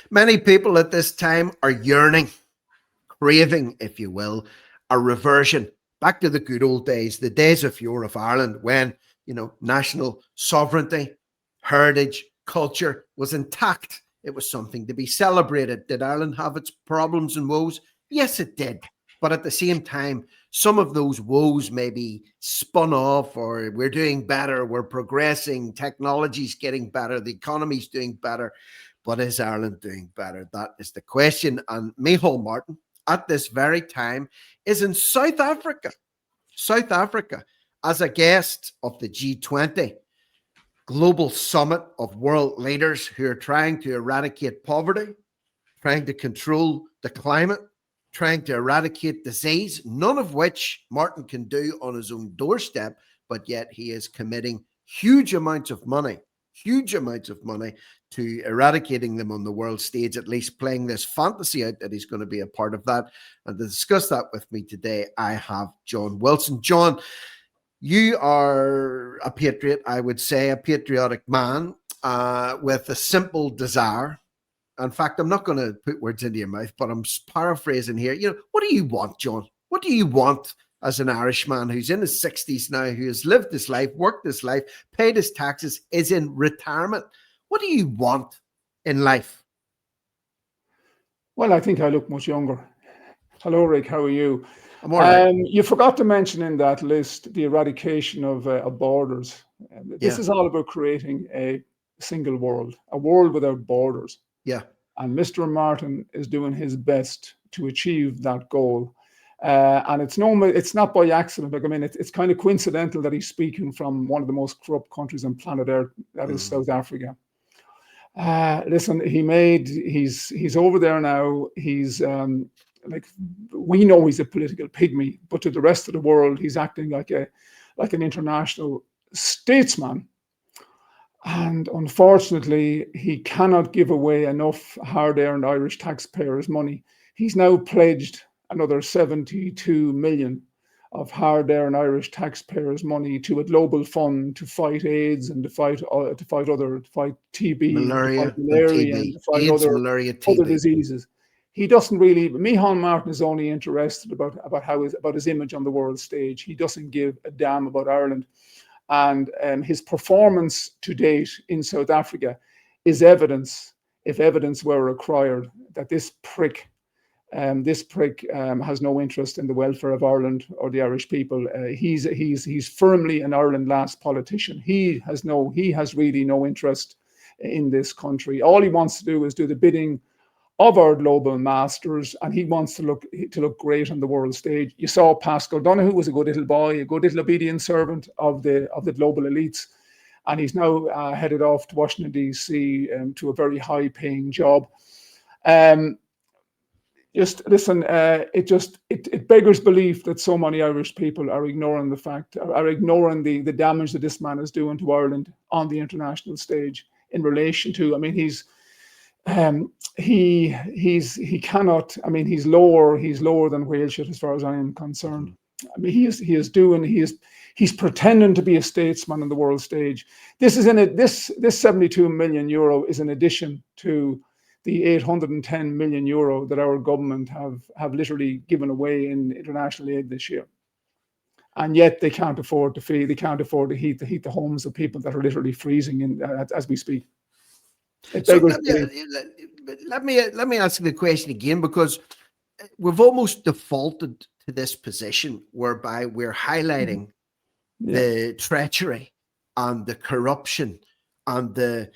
Many people at this time are yearning, craving, if you will, a reversion back to the good old days, the days of yore of Ireland, when, national sovereignty, heritage, culture was intact. It was something to be celebrated. Did Ireland have its problems and woes? Yes, it did. But at the same time, some of those woes may be spun off, or we're doing better, we're progressing, technology's getting better, the economy's doing better. But is Ireland doing better? That is the question. And Micheál Martin, at this very time, is in South Africa, as a guest of the G20 global summit of world leaders who are trying to eradicate poverty, trying to control the climate, trying to eradicate disease, none of which Martin can do on his own doorstep, but yet he is committing huge amounts of money to eradicating them on the world stage, at least playing this fantasy out that he's going to be a part of that. And to discuss that with me today, I have John Wilson. John, you are a patriot, I would say, a patriotic man with a simple desire. In fact, I'm not going to put words into your mouth, but I'm paraphrasing here. What do you want, John? What do you want as an Irishman who's in his 60s now, who has lived his life, worked his life, paid his taxes, is in retirement? What do you want in life? Well, I think I look much younger. Hello, Rick. How are you? I'm all right. You forgot to mention in that list the eradication of borders. This is all about creating a single world, a world without borders. Yeah. And Mr. Martin is doing his best to achieve that goal. And it's not by accident. It's kind of coincidental that he's speaking from one of the most corrupt countries on planet Earth, that is South Africa. Listen, he's over there now. He's we know he's a political pygmy, but to the rest of the world, he's acting like an international statesman. And unfortunately, he cannot give away enough hard-earned Irish taxpayers' money. He's now pledged another 72 million of hard-earned Irish taxpayers' money to a global fund to fight AIDS and to fight TB, malaria, and to fight other diseases. He doesn't really. Micheál Martin is only interested about his image on the world stage. He doesn't give a damn about Ireland. And his performance to date in South Africa is evidence, if evidence were required, that this prick has no interest in the welfare of Ireland or the Irish people. He's firmly an Ireland last politician. He has really no interest in this country. All he wants to do is do the bidding of our global masters, and he wants to look great on the world stage. You saw Pascal Donoghue was a good little boy, a good little obedient servant of the global elites, and he's now headed off to Washington D.C. To a very high-paying job. Just listen, it beggars belief that so many Irish people are ignoring the damage that this man is doing to Ireland on the international stage in relation to. He cannot. He's lower than whale shit as far as I am concerned. He's pretending to be a statesman on the world stage. This 72 million euro is in addition to the 810 million euro that our government have literally given away in international aid this year. And yet they can't afford to feed, they can't afford to heat the homes of people that are literally freezing as we speak. So let me ask you the question again, because we've almost defaulted to this position whereby we're highlighting the treachery and the corruption and the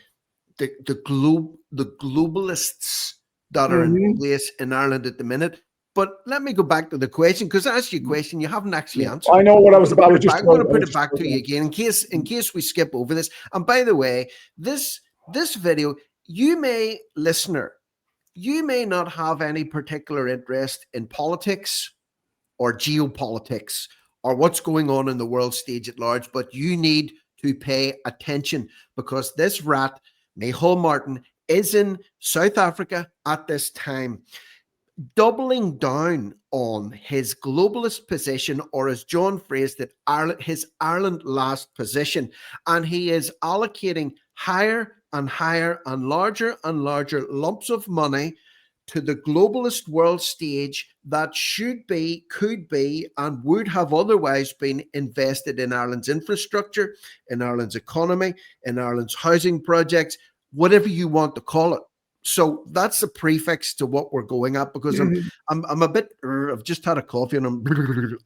globalists that are in place in Ireland at the minute. But let me go back to the question, because I asked you a question you haven't actually answered. I know what I was about. I'm going to put it back to you again in case we skip over this. And by the way, this video, you may not have any particular interest in politics or geopolitics or what's going on in the world stage at large, but you need to pay attention, because this rat, Micheál Martin, is in South Africa at this time, doubling down on his globalist position, or as John phrased it, his Ireland last position. And he is allocating higher and higher and larger lumps of money to the globalist world stage that should be, could be, and would have otherwise been invested in Ireland's infrastructure, in Ireland's economy, in Ireland's housing projects, whatever you want to call it. So that's a prefix to what we're going at, because I'm a bit, I've just had a coffee and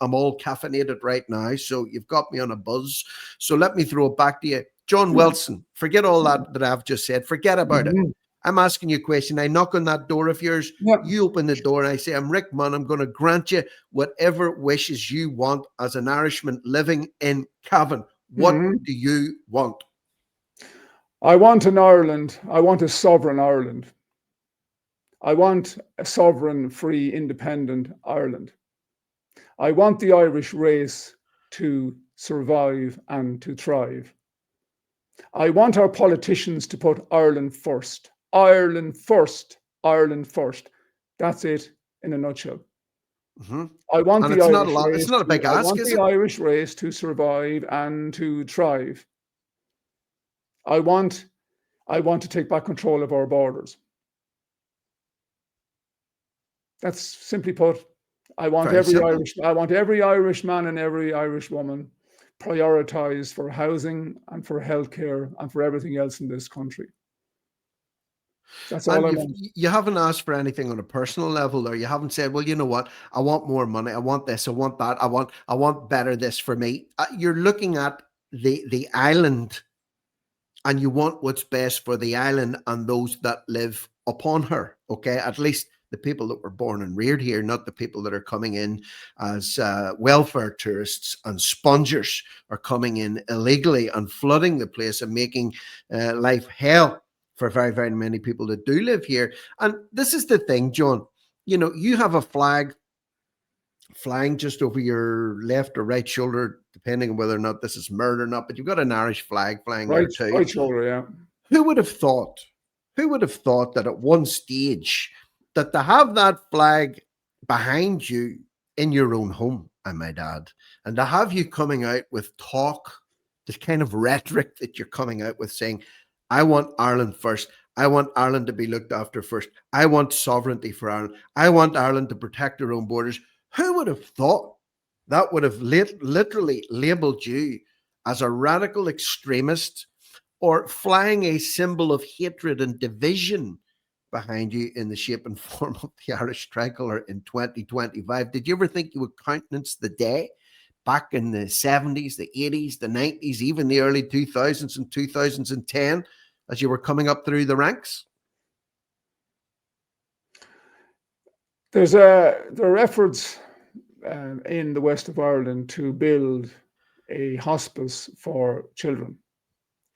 I'm all caffeinated right now. So you've got me on a buzz. So let me throw it back to you. John Wilson, forget all that I've just said. Forget about it. I'm asking you a question. I knock on that door of yours. You open the door and I say, I'm Rick Munn. I'm going to grant you whatever wishes you want as an Irishman living in Cavan. What do you want? I want an Ireland. I want a sovereign Ireland. I want a sovereign, free, independent Ireland. I want the Irish race to survive and to thrive. I want our politicians to put Ireland first. Ireland first. Ireland first. That's it in a nutshell. I want the Irish race. It's not a big ask, I want the Irish race to survive and to thrive. I want to take back control of our borders. That's simply put. I want every Irish man and every Irish woman prioritized for housing and for healthcare and for everything else in this country. That's all I want. You haven't asked for anything on a personal level, or you haven't said, well, you know what, I want more money, I want this, I want that, I want better this for me. You're looking at the island, and you want what's best for the island and those that live upon her. Okay, at least the people that were born and reared here, not the people that are coming in as welfare tourists and spongers, are coming in illegally and flooding the place and making life hell for very, very many people that do live here. And this is the thing, John, you know, you have a flag flying just over your left or right shoulder, depending on whether or not this is murder or not, but you've got an Irish flag flying there too. Right shoulder, yeah. Who would have thought that at one stage that to have that flag behind you in your own home, I might add, and to have you coming out with talk, this kind of rhetoric that you're coming out with, saying, I want Ireland first. I want Ireland to be looked after first. I want sovereignty for Ireland. I want Ireland to protect her own borders. Who would have thought that would have literally labeled you as a radical extremist, or flying a symbol of hatred and division behind you in the shape and form of the Irish tricolour in 2025? Did you ever think you would countenance the day back in the 70s, the 80s, the 90s, even the early 2000s and 2010, as you were coming up through the ranks? There are efforts in the west of Ireland to build a hospice for children,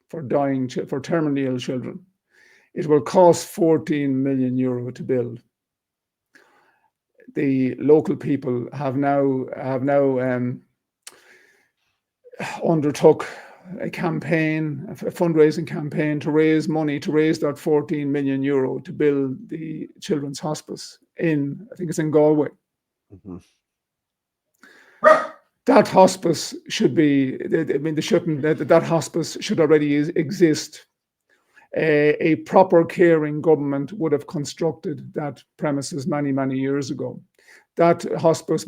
for terminally ill children. It will cost 14 million euro to build. The local people have now undertook a fundraising campaign to raise money, to raise that 14 million euro to build the children's hospice I think it's in Galway. That hospice should be, that hospice should already exist. A proper caring government would have constructed that premises many, many years ago. That hospice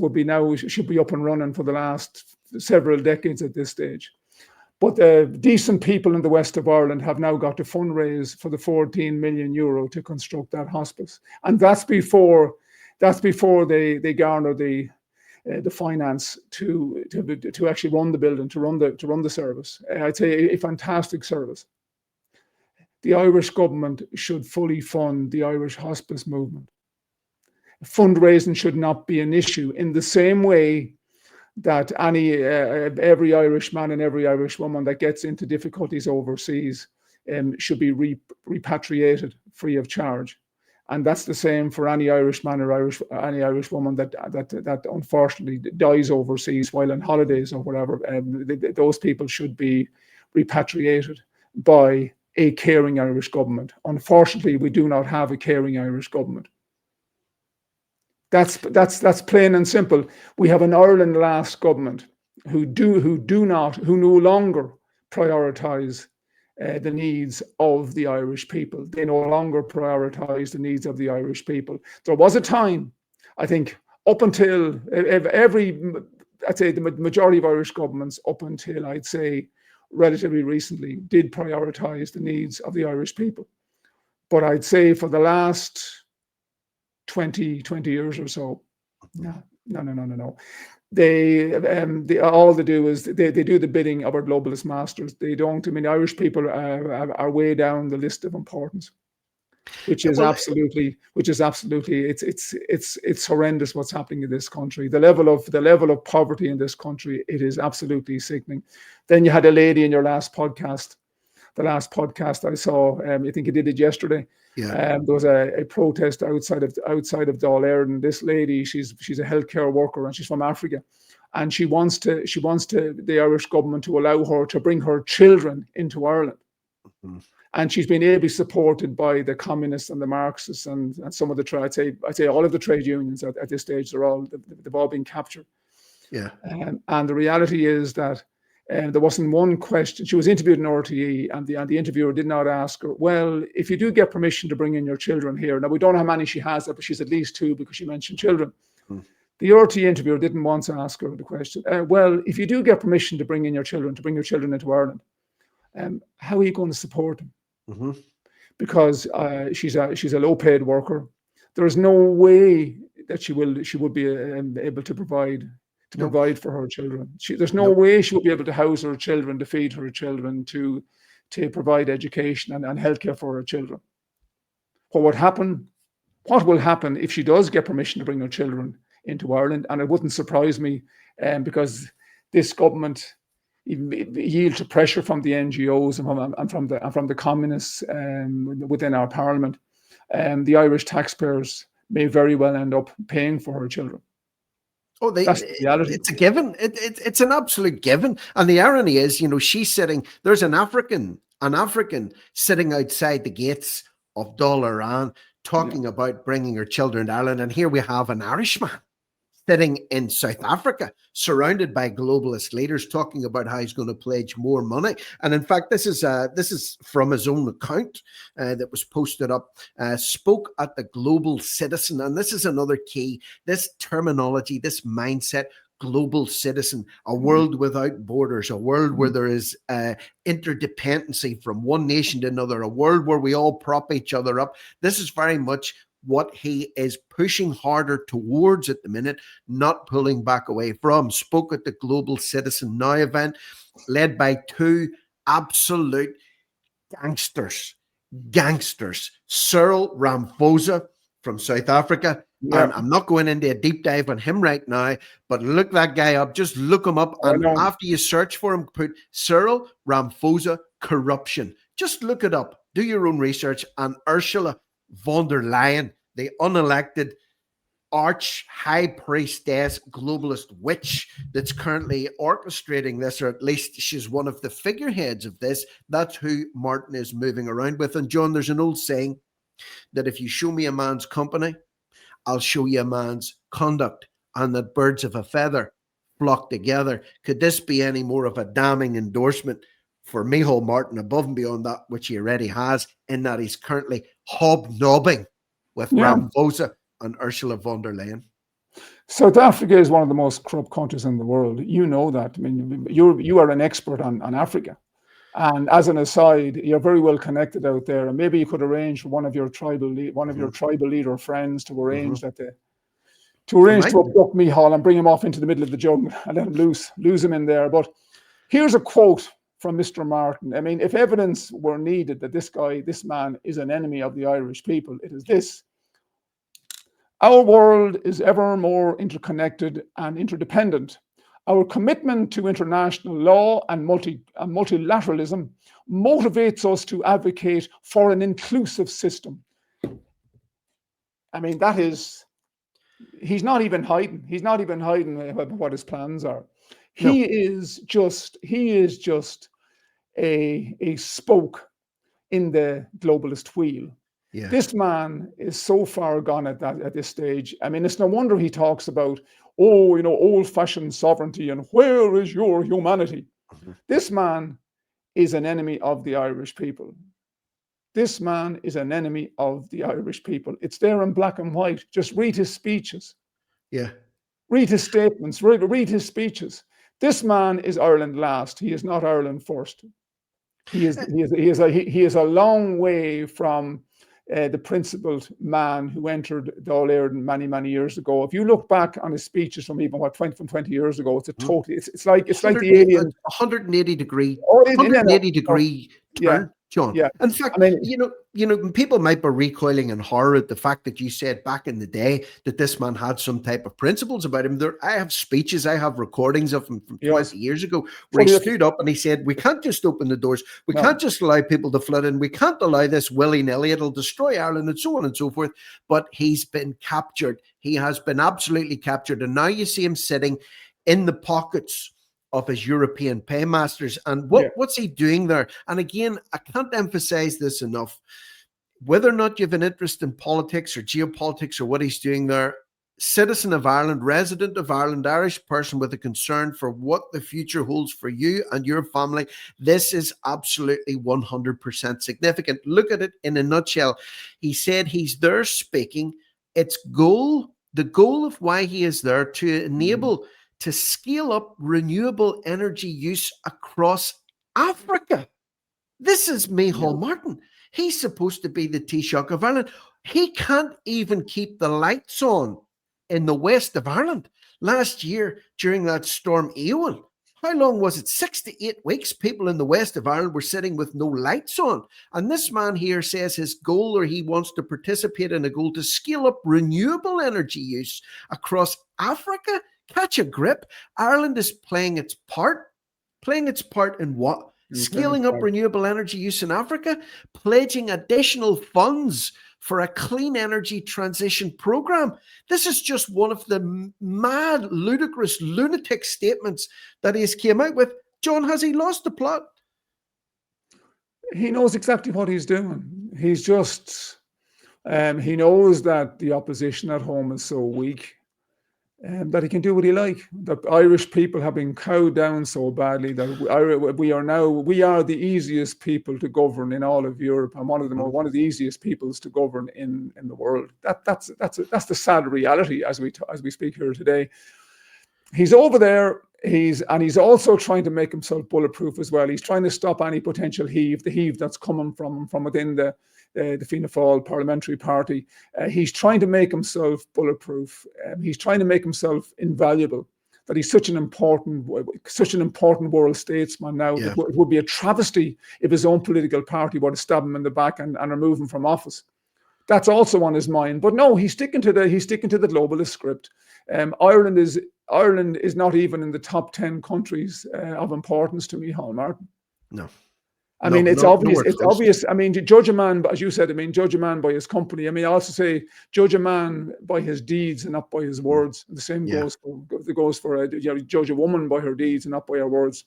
should be up and running for the last several decades at this stage. But the decent people in the west of Ireland have now got to fundraise for the 14 million euro to construct that hospice. And that's before they garner the finance to actually run the building, to run the service. I'd say a fantastic service. The Irish government should fully fund the Irish hospice movement. Fundraising should not be an issue, in the same way that every Irish man and every Irish woman that gets into difficulties overseas should be repatriated free of charge. And that's the same for any Irish man or any Irish woman that unfortunately dies overseas while on holidays or whatever. Those people should be repatriated by a caring Irish government. Unfortunately, we do not have a caring Irish government. That's plain and simple. We have an Ireland-last government who no longer prioritise the needs of the Irish people. They no longer prioritise the needs of the Irish people. There was a time, I think, up until I'd say the majority of Irish governments, up until I'd say relatively recently, did prioritise the needs of the Irish people. But I'd say for the last 20 years or so, no. They all they do is they do the bidding of our globalist masters. They don't. I mean, Irish people are way down the list of importance, which is absolutely it's horrendous what's happening in this country. The level of poverty in this country, it is absolutely sickening. Then you had a lady in your last podcast. The last podcast I saw, I think you did it yesterday. Yeah. There was a protest outside of Dáil Éireann. This lady, she's a healthcare worker and she's from Africa, and she wants the Irish government to allow her to bring her children into Ireland. Mm-hmm. And she's been ably supported by the communists and the Marxists and some of the I'd say all of the trade unions at this stage. They've all been captured. Yeah. And the reality is that there wasn't one question. She was interviewed in RTE, and the interviewer did not ask her, well, if you do get permission to bring in your children here, now we don't know how many she has, but she's at least 2 because she mentioned children. The RTE interviewer didn't want to ask her the question, well, if you do get permission to bring in your children, into Ireland, how are you going to support them? Mm-hmm. Because she's a low-paid worker. There is no way that she would be able to provide for her children. There's no way she will be able to house her children, to feed her children, to provide education and healthcare for her children. What will happen if she does get permission to bring her children into Ireland? And it wouldn't surprise me, because this government yield to pressure from the NGOs and from the communists within our parliament. The Irish taxpayers may very well end up paying for her children. That's the reality. It's a given. It's an absolute given. And the irony is, she's sitting. There's an African sitting outside the gates of Dáil Éireann talking about bringing her children to Ireland, and here we have an Irishman sitting in South Africa, surrounded by globalist leaders, talking about how he's going to pledge more money. And in fact, this is from his own account that was posted up. Spoke at the Global Citizen, and this is another key. This terminology, this mindset. Global citizen, a world without borders, a world where there is interdependency from one nation to another, a world where we all prop each other up. This is very much what he is pushing harder towards at the minute, not pulling back away from. Spoke at the Global Citizen Now event, led by 2 absolute gangsters, Cyril Ramaphosa from South Africa. Yeah. And I'm not going into a deep dive on him right now, but look that guy up. Just look him up. And after you search for him, put Cyril Ramaphosa corruption. Just look it up. Do your own research. And Ursula von der Leyen, the unelected arch high priestess globalist witch that's currently orchestrating this, or at least she's one of the figureheads of this. That's who Martin is moving around with. And John, there's an old saying that if you show me a man's company, I'll show you a man's conduct, and that birds of a feather flock together. Could this be any more of a damning endorsement for Micheál Martin, above and beyond that which he already has, in that he's currently hobnobbing with Ramaphosa and Ursula von der Leyen? South Africa is one of the most corrupt countries in the world. You know that. I mean, you are an expert on Africa. And as an aside, you're very well connected out there, and maybe you could arrange for one of your tribal leader friends to arrange to abduct Micheál and bring him off into the middle of the jungle and let him lose him in there. But here's a quote from Mr. Martin. I mean, if evidence were needed that this man is an enemy of the Irish people, it is this: our world is ever more interconnected and interdependent. Our commitment to international law and multilateralism motivates us to advocate for an inclusive system. I mean, he's not even hiding. He's not even hiding what his plans are. He is just a spoke in the globalist wheel. Yeah. This man is so far gone at this stage. I mean, it's no wonder he talks about, old-fashioned sovereignty and where is your humanity? Mm-hmm. This man is an enemy of the Irish people. This man is an enemy of the Irish people. It's there in black and white. Just read his speeches. Yeah. Read his statements. Read his speeches. This man is Ireland last. He is not Ireland first. He is a long way from the principled man who entered the All Ireland many years ago. If you look back on his speeches from even 20 years ago, it's a totally it's like the alien 180 degree Oh, 180 degree yeah, turn, John. yeah. In fact, I mean, people might be recoiling in horror at the fact that you said back in the day that this man had some type of principles about him. I have speeches, I have recordings of him from 20 years ago where he stood up and he said, we can't just open the doors. We can't just allow people to flood in. We can't allow this willy-nilly. It'll destroy Ireland and so on and so forth. But he's been captured. He has been absolutely captured. And now you see him sitting in the pockets of his European paymasters. And what's he doing there? And again, I can't emphasize this enough. Whether or not you have an interest in politics or geopolitics or what he's doing there, citizen of Ireland, resident of Ireland, Irish person with a concern for what the future holds for you and your family, this is absolutely 100% significant. Look at it in a nutshell. He said he's there speaking. The goal of why he is there to enable to scale up renewable energy use across Africa. This is Micheál Martin. He's supposed to be the Taoiseach of Ireland. He can't even keep the lights on in the west of Ireland. Last year, during that storm Eowyn, how long was it? 6 to 8 weeks, people in the west of Ireland were sitting with no lights on. And this man here says his goal, or he wants to participate in a goal to scale up renewable energy use across Africa. Catch a grip. Ireland is playing its part. Playing its part in what? Scaling up renewable energy use in Africa, pledging additional funds for a clean energy transition program. This is just one of the mad, ludicrous, lunatic statements that he has came out with. John, has he lost the plot? He knows exactly what he's doing. He's just, he knows that the opposition at home is so weak. That he can do what he like. The Irish people have been cowed down so badly that we are the easiest people to govern in all of Europe, and one of the easiest peoples to govern in the world. That's the sad reality as we speak here today. He's over there. He's also trying to make himself bulletproof as well. He's trying to stop any potential the heave that's coming from within the Fianna Fáil parliamentary party. He's trying to make himself bulletproof. He's trying to make himself invaluable. That he's such an important world statesman now. Yeah. It would be a travesty if his own political party were to stab him in the back and remove him from office. That's also on his mind. But no, he's sticking to the globalist script. Ireland is not even in the top 10 countries of importance to Micheál Martin. No. I mean, it's obvious. It's obvious. I mean, judge a man, as you said, judge a man by his company. I mean, I also say judge a man by his deeds and not by his words. The same goes for judge a woman by her deeds and not by her words.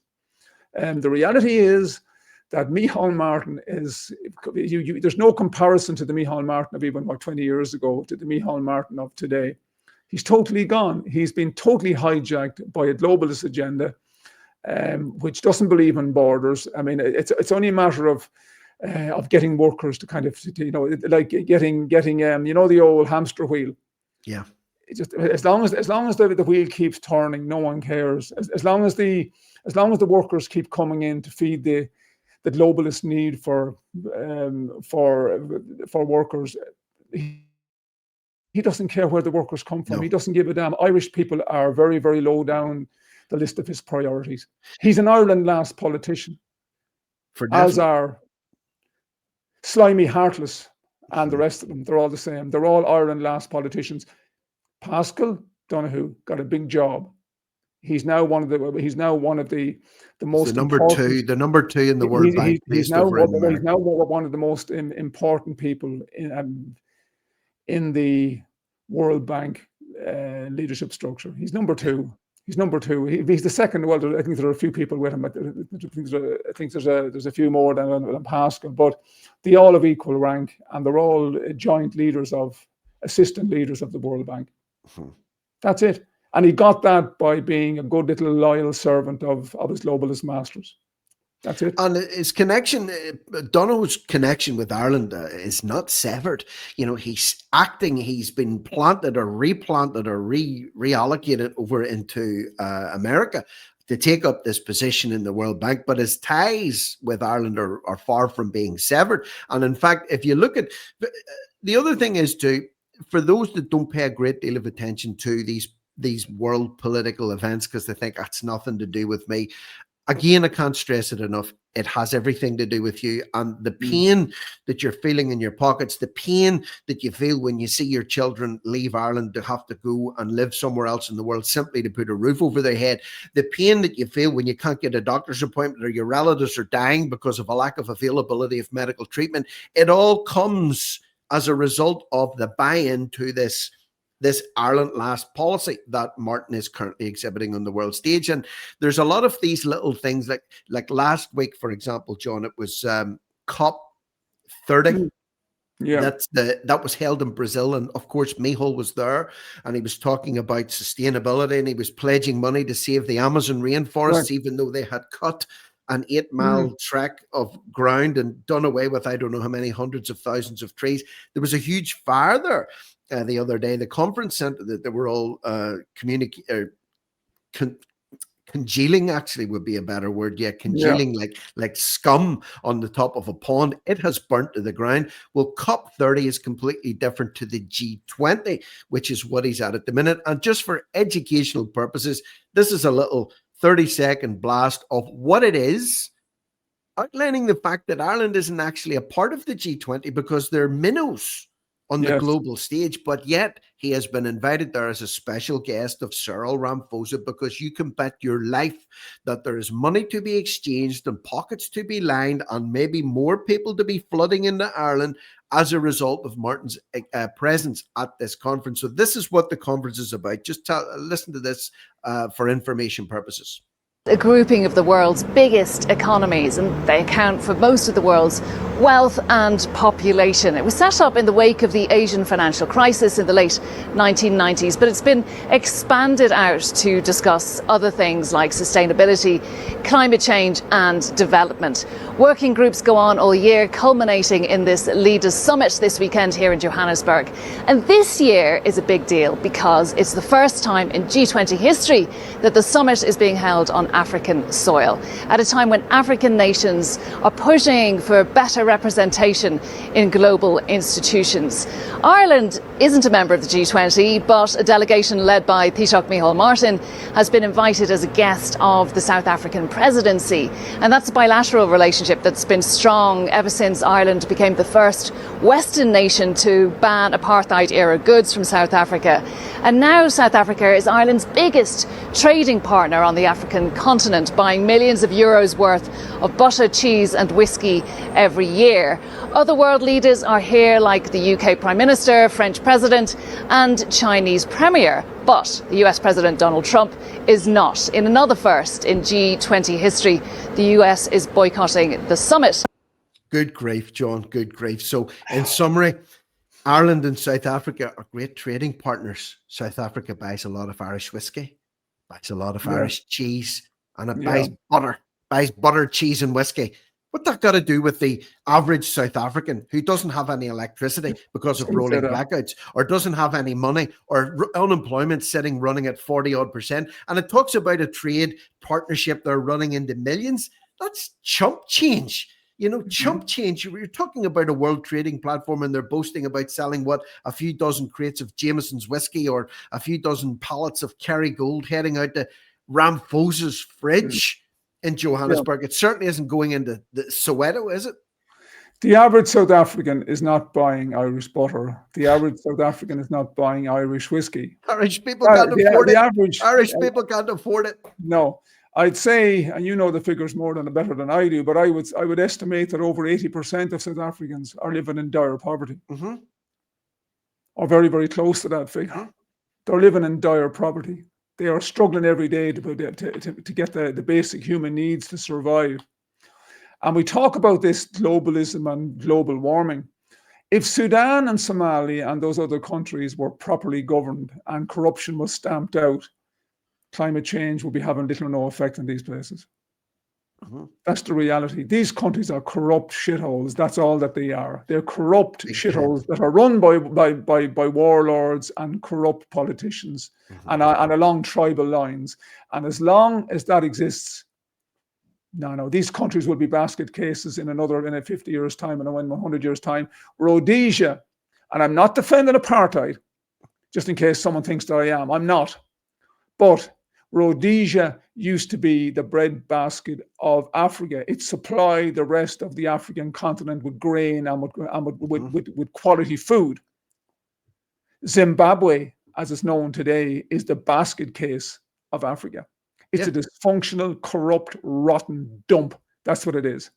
The reality is that Micheál Martin is, there's no comparison to the Micheál Martin of even 20 years ago to the Micheál Martin of today. He's totally gone. He's been totally hijacked by a globalist agenda, which doesn't believe in borders. I mean, it's only a matter of getting workers to kind of, like getting the old hamster wheel. Yeah. It's just as long as the wheel keeps turning, no one cares. As long as the workers keep coming in to feed the globalist need for workers, he doesn't care where the workers come from. No. He doesn't give a damn. Irish people are very, very low down the list of his priorities. He's an Ireland last politician, as are Slimy, Heartless, and the rest of them. They're all the same. They're all Ireland last politicians. Pascal Donoghue got a big job. He's now one of the most the number two in the World Bank. He's now one of the most important people in the World Bank leadership structure. He's number two. He's the second. Well, I think there are a few people with him. I think there's a few more than Pascal, but they all have equal rank, and they're all assistant leaders of the World Bank. Mm-hmm. That's it. And he got that by being a good little loyal servant of his globalist masters. That's it. And his connection, Donald's connection with Ireland is not severed. He's acting, he's been planted or replanted or reallocated over into America to take up this position in the World Bank. But his ties with Ireland are far from being severed. And in fact, if you look at the other thing is too, for those that don't pay a great deal of attention to these world political events because they think that's nothing to do with me. Again, I can't stress it enough. It has everything to do with you and the pain that you're feeling in your pockets, the pain that you feel when you see your children leave Ireland to have to go and live somewhere else in the world simply to put a roof over their head, the pain that you feel when you can't get a doctor's appointment or your relatives are dying because of a lack of availability of medical treatment. It all comes as a result of the buy-in to this Ireland last policy that Martin is currently exhibiting on the world stage. And there's a lot of these little things like last week, for example, John, it was COP 30. Yeah. That was held in Brazil. And of course, Micheál was there and he was talking about sustainability and he was pledging money to save the Amazon rainforests, even though they had cut an 8-mile trek of ground and done away with, I don't know how many hundreds of thousands of trees. There was a huge fire there. The other day, the conference center that they were all congealing, actually would be a better word. Yeah, congealing like scum on the top of a pond. It has burnt to the ground. Well, COP 30 is completely different to the G20, which is what he's at the minute. And just for educational purposes, this is a little 30-second blast of what it is, outlining the fact that Ireland isn't actually a part of the G20 because they're minnows on the global stage, but yet he has been invited there as a special guest of Cyril Ramaphosa because you can bet your life that there is money to be exchanged and pockets to be lined and maybe more people to be flooding into Ireland as a result of Martin's presence at this conference. So this is what the conference is about. Just listen to this for information purposes. A grouping of the world's biggest economies, and they account for most of the world's wealth and population. It was set up in the wake of the Asian financial crisis in the late 1990s, but it's been expanded out to discuss other things like sustainability, climate change and development. Working groups go on all year, culminating in this Leaders Summit this weekend here in Johannesburg. And this year is a big deal because it's the first time in G20 history that the summit is being held on African soil, at a time when African nations are pushing for better representation in global institutions. Ireland isn't a member of the G20, but a delegation led by Taoiseach Micheál Martin has been invited as a guest of the South African presidency. And that's a bilateral relationship that's been strong ever since Ireland became the first Western nation to ban apartheid-era goods from South Africa. And now South Africa is Ireland's biggest trading partner on the African continent, buying millions of euros worth of butter, cheese and whiskey every year. Other world leaders are here, like the UK Prime Minister, French President and Chinese Premier. But the US President Donald Trump is not. In another first in G20 history, the US is boycotting the summit. Good grief, John, good grief. So in summary, Ireland and South Africa are great trading partners. South Africa buys a lot of Irish whiskey, buys a lot of Irish cheese, and it buys butter, cheese and whiskey. What that got to do with the average South African who doesn't have any electricity because of rolling blackouts, or doesn't have any money, or unemployment sitting running at 40% odd? And it talks about a trade partnership they're running into millions. That's chump change. Chump change. You're talking about a world trading platform and they're boasting about selling a few dozen crates of Jameson's whiskey or a few dozen pallets of Kerrygold heading out to Ramaphosa's fridge in Johannesburg. It certainly isn't going into the Soweto, is it? The average South African is not buying Irish butter. The average South African is not buying Irish whiskey. Irish people can't afford it. Irish people can't afford it. No. I'd say, and you know the figures better than I do, but I would estimate that over 80% of South Africans are living in dire poverty, or very, very close to that figure. They're living in dire poverty. They are struggling every day to get the basic human needs to survive. And we talk about this globalism and global warming. If Sudan and Somalia and those other countries were properly governed and corruption was stamped out, climate change will be having little or no effect on these places. That's the reality. These countries are corrupt shitholes. That's all that they are. They're corrupt shitholes that are run by warlords and corrupt politicians and along tribal lines. And as long as that exists, no, these countries will be basket cases in a 50 years' time and in 100 years' time. Rhodesia, and I'm not defending apartheid, just in case someone thinks that I am. I'm not. But Rhodesia used to be the breadbasket of Africa. It supplied the rest of the African continent with grain and with quality food. Zimbabwe, as it's known today, is the basket case of Africa. It's a dysfunctional, corrupt, rotten dump. That's what it is.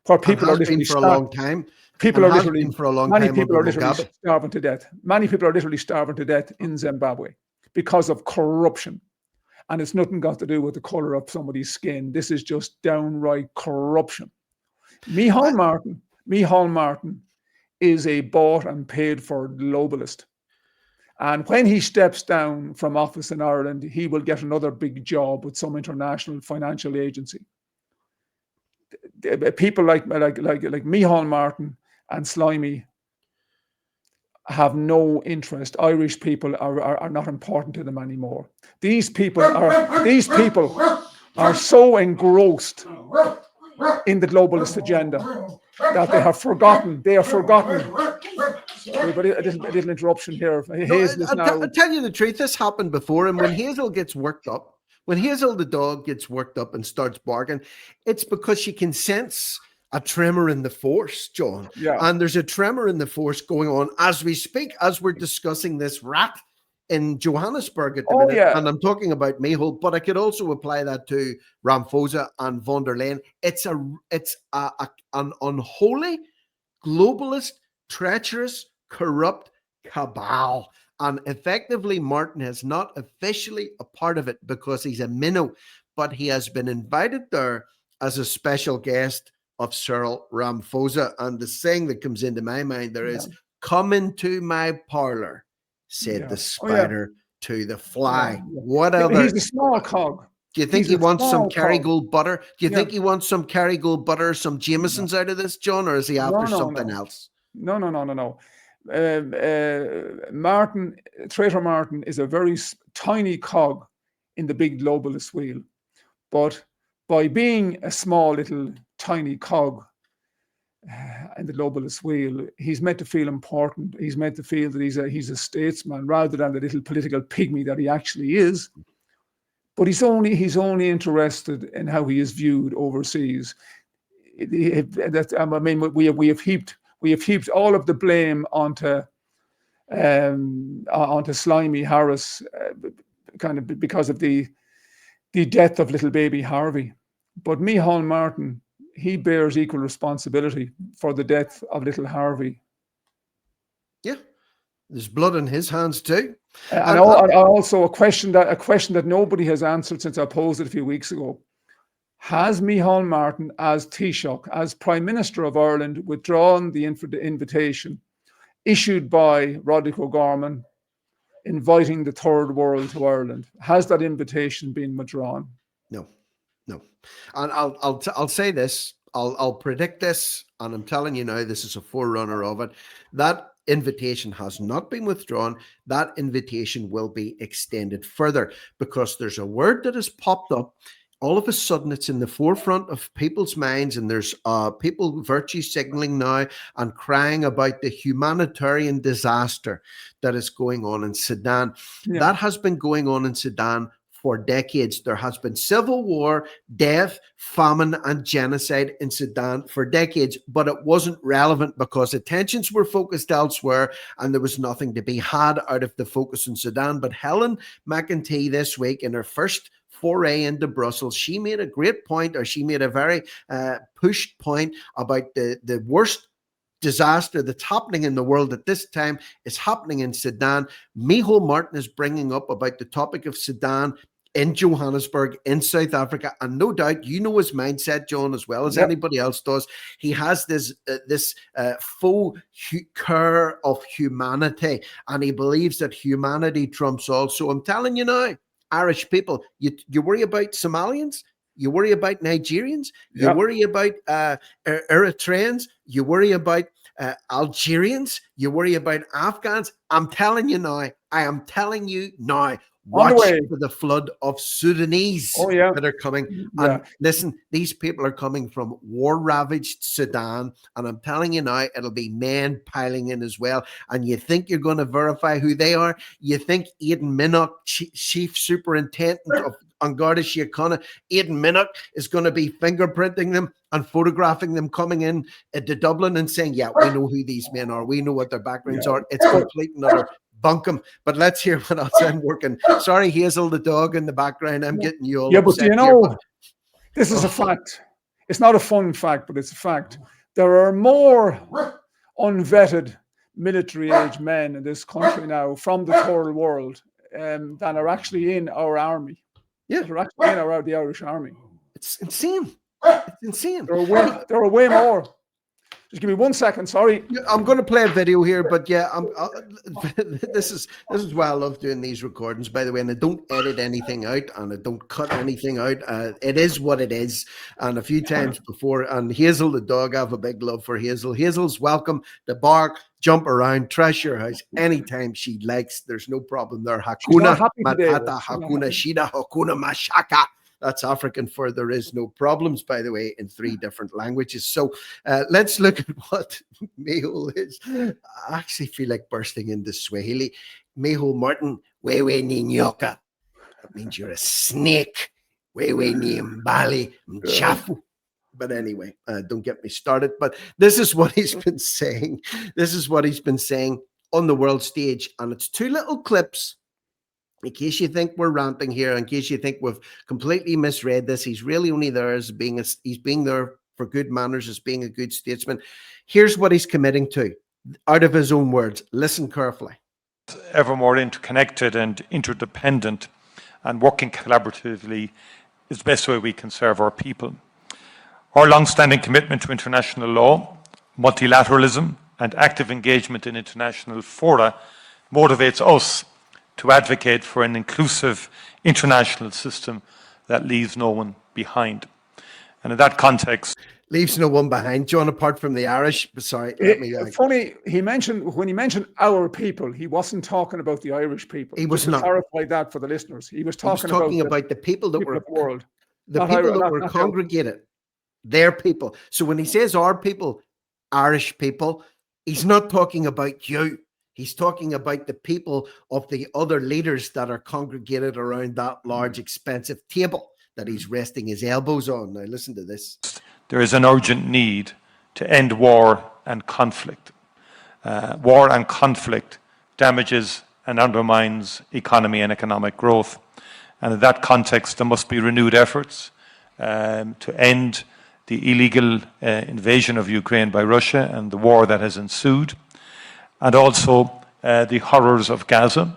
Where people are literally for a long time. People are literally many people are literally starving to death. Many people are literally starving to death in Zimbabwe because of corruption. And it's nothing got to do with the color of somebody's skin. This is just downright corruption. Micheál Martin is a bought and paid for globalist. And when he steps down from office in Ireland, he will get another big job with some international financial agency. People like Micheál Martin and Slimy have no interest. Irish people are not important to them anymore. These people are so engrossed in the globalist agenda that they are forgotten. Everybody, a little interruption here. I'll tell you the truth. This happened before, and when Hazel gets worked up, when Hazel the dog gets worked up and starts barking, it's because she can sense a tremor in the force, John. Yeah. And there's a tremor in the force going on as we speak, as we're discussing this rat in Johannesburg at the minute. Yeah. And I'm talking about Micheál, but I could also apply that to Ramaphosa and von der Leyen. It's an unholy, globalist, treacherous, corrupt cabal. And effectively, Martin is not officially a part of it because he's a minnow, but he has been invited there as a special guest of Cyril Ramaphosa. And the saying that comes into my mind there is, come into my parlor, said the spider to the fly. What other? He's a small cog. Do you think he wants some Kerrygold butter? Do you think he wants some Kerrygold butter, some Jamesons out of this, John, or is he after something else? No. Traitor Martin is a very tiny cog in the big globalist wheel. But by being a small little tiny cog in the globalist wheel, he's meant to feel important. He's meant to feel that he's a statesman rather than the little political pygmy that he actually is. But he's only interested in how he is viewed overseas. We have heaped all of the blame onto Slimy Harris, kind of because of the death of little baby Harvey. But Micheál Martin, he bears equal responsibility for the death of little Harvey. Yeah, there's blood in his hands too. And also a question that nobody has answered since I posed it a few weeks ago. Has Micheál Martin, as Taoiseach, as Prime Minister of Ireland, withdrawn the invitation issued by Roderick O'Gorman inviting the third world to Ireland? Has that invitation been withdrawn? No. And I'll say this. I'll predict this, and I'm telling you now, this is a forerunner of it. That invitation has not been withdrawn. That invitation will be extended further because there's a word that has popped up. All of a sudden, it's in the forefront of people's minds, and there's people virtue signaling now and crying about the humanitarian disaster that is going on in Sudan. Yeah. That has been going on in Sudan for decades. There has been civil war, death, famine, and genocide in Sudan for decades, but it wasn't relevant because attentions were focused elsewhere and there was nothing to be had out of the focus in Sudan. But Helen McEntee this week, in her first foray into Brussels, she made a great point, or she made a very pushed point about the worst disaster that's happening in the world at this time is happening in Sudan. Micheál Martin is bringing up about the topic of Sudan in Johannesburg, in South Africa, and no doubt you know his mindset, John, as well as anybody else does. He has this faux care of humanity, and he believes that humanity trumps all. So I'm telling you now, Irish people, you worry about Somalians, You worry about Nigerians. You Yep. worry about Eritreans. You worry about Algerians. You worry about Afghans. I'm telling you now. I am telling you now. On the Watch way. for the flood of Sudanese Oh, yeah. that are coming. Yeah. And listen, these people are coming from war-ravaged Sudan. And I'm telling you now, it'll be men piling in as well. And you think you're going to verify who they are? You think Aidan Minnock, Chief Superintendent of An Garda Síochána, Aidan Minnock is going to be fingerprinting them and photographing them coming in to Dublin and saying, yeah, we know who these men are. We know what their backgrounds are. It's complete and utter bunkum. But let's hear what else I'm working. Sorry, Hazel, the dog in the background. I'm getting you all But upset you here, know, this is a fact. It's not a fun fact, but it's a fact. There are more unvetted military-age men in this country now from the third world than are actually in our army. Yeah. That are actually in the Irish army. It's insane. It's insane. There are way more. Just give me 1 second. Sorry. I'm going to play a video here, but yeah, this is why I love doing these recordings, by the way, and I don't edit anything out and I don't cut anything out. It is what it is. And a few times before, and Hazel, the dog, I have a big love for Hazel. Hazel's welcome to bark, jump around, trash your house anytime she likes. There's no problem there. Hakuna Matata, Hakuna Shida, Hakuna Mashaka. That's African for there is no problems, by the way, in 3 different languages. So let's look at what Micheál is. I actually feel like bursting into Swahili. Micheál Martin, wewe ni nyoka. That means you're a snake. Wewe ni mbali mchafu. But anyway, don't get me started. But this is what he's been saying. This is what he's been saying on the world stage. And it's 2 little clips. In case you think we're ranting here, in case you think we've completely misread this, he's really only there as he's being there for good manners, as being a good statesman. Here's what he's committing to, out of his own words. Listen carefully. Ever more interconnected and interdependent, and working collaboratively is the best way we can serve our people. Our long-standing commitment to international law, multilateralism, and active engagement in international fora motivates us to advocate for an inclusive international system that leaves no one behind. And in that context... Leaves no one behind, John, apart from the Irish. Sorry. Funny, when he mentioned our people, he wasn't talking about the Irish people. He was not. Clarify that for the listeners. He was talking about the people that were... the world. The people that were congregated. Their people. So when he says our people, Irish people, he's not talking about you. He's talking about the people of the other leaders that are congregated around that large, expensive table that he's resting his elbows on. Now, listen to this. There is an urgent need to end war and conflict. War and conflict damages and undermines economy and economic growth. And in that context, there must be renewed efforts to end the illegal invasion of Ukraine by Russia and the war that has ensued. And also the horrors of Gaza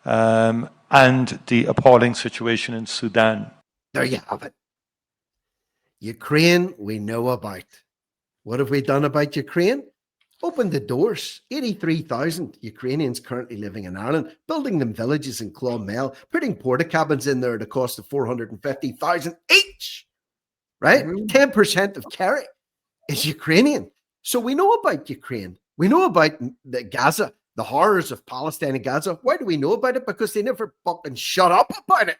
and the appalling situation in Sudan. There you have it. Ukraine, we know about. What have we done about Ukraine? Opened the doors. 83,000 Ukrainians currently living in Ireland, building them villages in Clonmel, putting porta cabins in there at a cost of 450,000 each. Right? 10% of Kerry is Ukrainian. So we know about Ukraine. We know about the Gaza, the horrors of Palestine and Gaza. Why do we know about it? Because they never fucking shut up about it,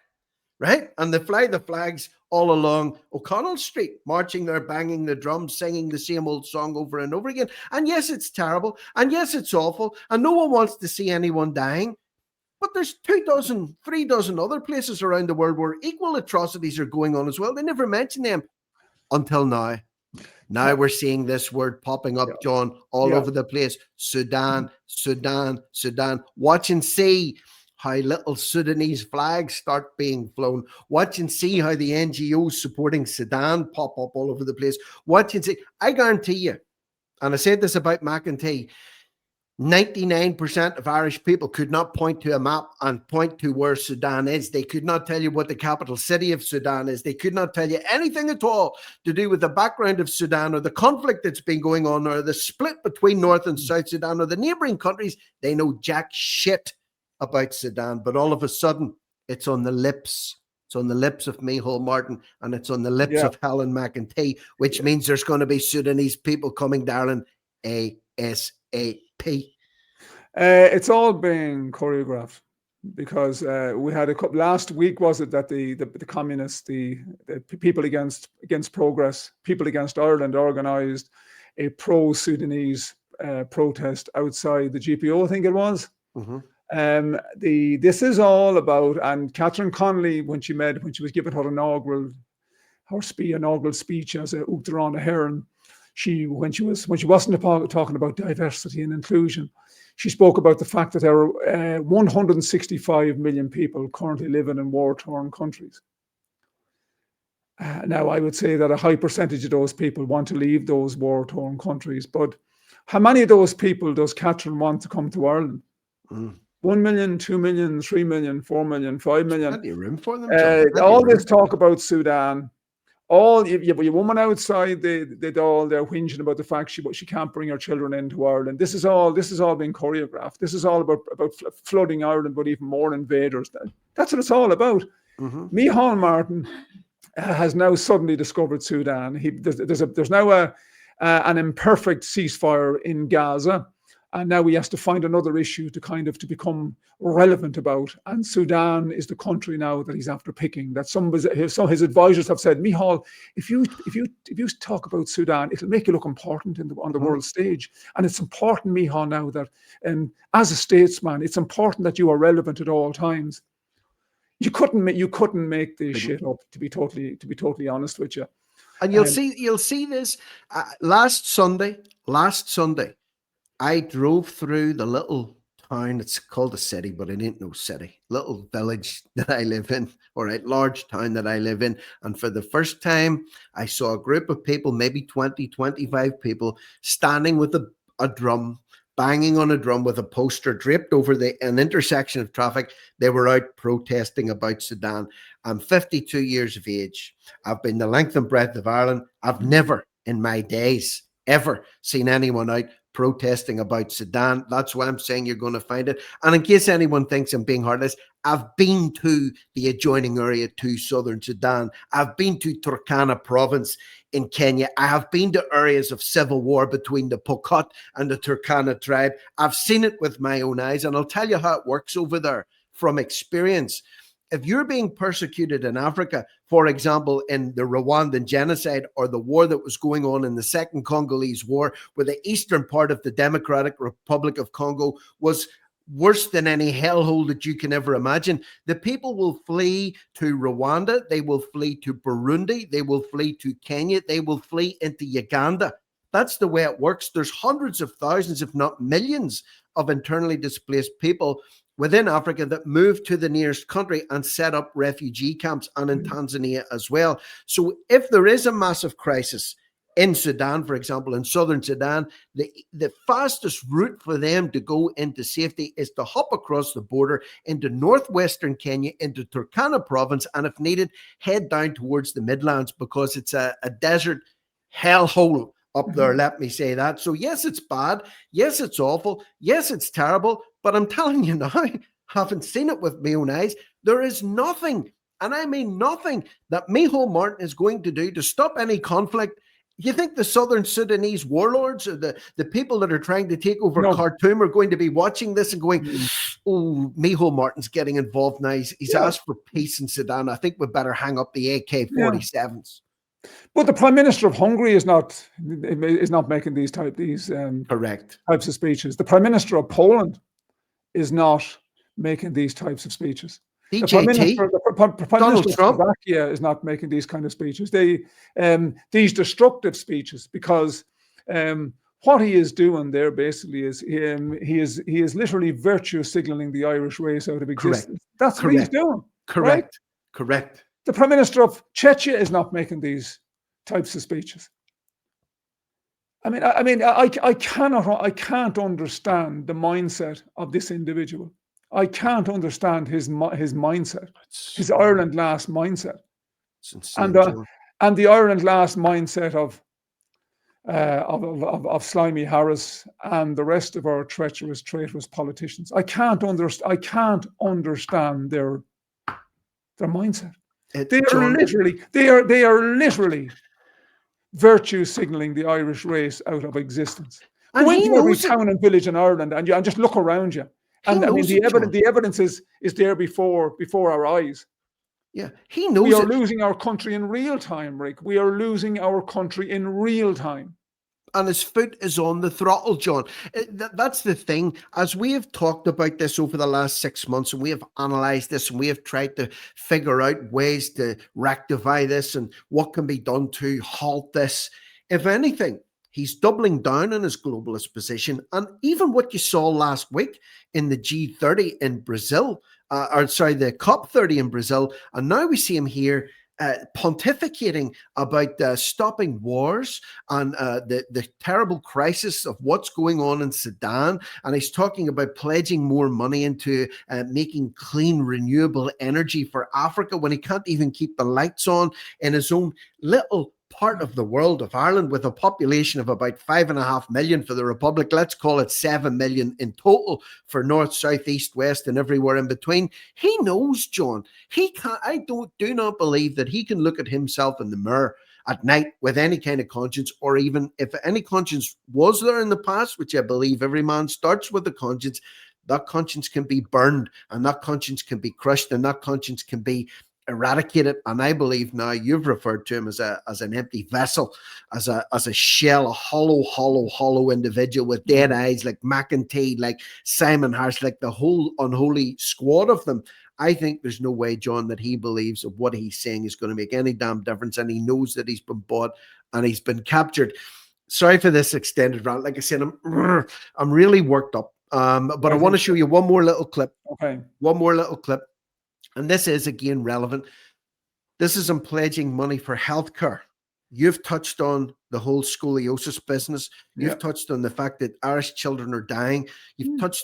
right? And they fly the flags all along O'Connell Street, marching there, banging the drums, singing the same old song over and over again. And yes, it's terrible. And yes, it's awful. And no one wants to see anyone dying. But there's 3 dozen other places around the world where equal atrocities are going on as well. They never mention them until now. Now we're seeing this word popping up, John, all over the place. Sudan, Sudan, Sudan. Watch and see how little Sudanese flags start being flown. Watch and see how the NGOs supporting Sudan pop up all over the place. Watch and see. I guarantee you, and I said this about McEntee, 99% of Irish people could not point to a map and point to where Sudan is. They could not tell you what the capital city of Sudan is. They could not tell you anything at all to do with the background of Sudan or the conflict that's been going on or the split between North and South Sudan or the neighboring countries. They know jack shit about Sudan, but all of a sudden it's on the lips It's on the lips of Micheál Martin, and it's on the lips Yeah. of Helen McEntee, which means there's going to be Sudanese people coming down ASAP. It's all being choreographed, because we had a couple last week, was it, that the communists, the people against progress, people against Ireland, organised a pro-Sudanese protest outside the GPO, I think it was. This is all about, and Catherine Connolly, when she was given her inaugural speech as a Uachtaráin Heron, when she wasn't talking about diversity and inclusion, she spoke about the fact that there are 165 million people currently living in war-torn countries. Now, I would say that a high percentage of those people want to leave those war-torn countries, but how many of those people does Catherine want to come to Ireland? 1 million, 2 million, 3 million, 4 million, 5 million. Plenty of room for them. All this talk about Sudan, you have a woman outside the door there whinging about the fact she can't bring her children into Ireland. This is all being choreographed. This is all about flooding Ireland with even more invaders. That's what it's all about. Micheál Martin has now suddenly discovered Sudan. There's now an imperfect ceasefire in Gaza, and now he has to find another issue to become relevant about. And Sudan is the country now that he's after picking. That some of his advisors have said, Micheál, if you talk about Sudan, it'll make you look important on the world stage. And it's important, Micheál, now that as a statesman, it's important that you are relevant at all times. You couldn't make this shit up, to be totally honest with you. And you'll see this last Sunday. I drove through the little town. It's called a city, but it ain't no city. Little village that I live in, or a large town that I live in. And for the first time, I saw a group of people, maybe 20, 25 people, standing with a drum, banging on a drum with a poster draped over an intersection of traffic. They were out protesting about Sudan. I'm 52 years of age. I've been the length and breadth of Ireland. I've never in my days ever seen anyone out protesting about Sudan. That's why I'm saying you're going to find it. And in case anyone thinks I'm being heartless, I've been to the adjoining area to southern Sudan. I've been to Turkana province in Kenya. I have been to areas of civil war between the Pokot and the Turkana tribe. I've seen it with my own eyes, and I'll tell you how it works over there from experience. If you're being persecuted in Africa, for example, in the Rwandan genocide or the war that was going on in the Second Congolese War, where the eastern part of the Democratic Republic of Congo was worse than any hellhole that you can ever imagine, the people will flee to Rwanda, they will flee to Burundi, they will flee to Kenya, they will flee into Uganda. That's the way it works. There's hundreds of thousands, if not millions, of internally displaced people within Africa that moved to the nearest country and set up refugee camps, and in Tanzania as well. So if there is a massive crisis in Sudan, for example, in southern Sudan, the fastest route for them to go into safety is to hop across the border into northwestern Kenya, into Turkana province, and if needed, head down towards the Midlands, because it's a desert hellhole up there, let me say that. So yes, it's bad. Yes, it's awful. Yes, it's terrible. But I'm telling you now, having seen it with my own eyes, there is nothing, and I mean nothing, that Micheál Martin is going to do to stop any conflict. You think the southern Sudanese warlords, or the people that are trying to take over Khartoum, are going to be watching this and going, oh, Micheál Martin's getting involved now. He's asked for peace in Sudan. I think we better hang up the AK-47s. But the Prime Minister of Hungary is not making these correct types of speeches. The Prime Minister of Poland is not making these types of speeches. The Prime Minister of Slovakia is not making these kind of speeches. These destructive speeches, because what he is doing there basically is he is literally virtue signaling the Irish race out of existence. That's what he's doing. Correct. The Prime Minister of Czechia is not making these types of speeches. I can't understand the mindset of this individual. I can't understand his mindset, his Ireland last mindset, and the Ireland last mindset of Slimy Harris and the rest of our traitorous politicians. I can't understand their mindset. They are literally virtue signaling the Irish race out of existence. Go into every town and village in Ireland and just look around you. And I mean, the evidence is there before our eyes. Yeah, he knows we are losing our country in real time, Rick. We are losing our country in real time. And his foot is on the throttle, John. That's the thing. As we have talked about this over the last 6 months, and we have analysed this, and we have tried to figure out ways to rectify this and what can be done to halt this. If anything, he's doubling down on his globalist position. And even what you saw last week in the G30 in Brazil, the COP30 in Brazil, and now we see him here pontificating about stopping wars and the terrible crisis of what's going on in Sudan. And he's talking about pledging more money into making clean, renewable energy for Africa when he can't even keep the lights on in his own little part of the world of Ireland, with a population of about 5.5 million for the Republic. Let's call it 7 million in total for north, south, east, west, and everywhere in between. He knows, John. He can't. I do not believe that he can look at himself in the mirror at night with any kind of conscience, or even if any conscience was there in the past, which I believe every man starts with a conscience. That conscience can be burned, and that conscience can be crushed, and that conscience can be eradicated. And I believe now you've referred to him as an empty vessel, as a shell, a hollow individual with dead eyes, like McEntee, like Simon Harris, like the whole unholy squad of them. I think there's no way, John, that he believes of what he's saying is going to make any damn difference, and he knows that he's been bought and he's been captured. Sorry for this extended rant. Like I said, I'm really worked up. But I want to show you one more little clip. Okay. One more little clip. And this is, again, relevant. This is him pledging money for healthcare. You've touched on the whole scoliosis business. You've touched on the fact that Irish children are dying.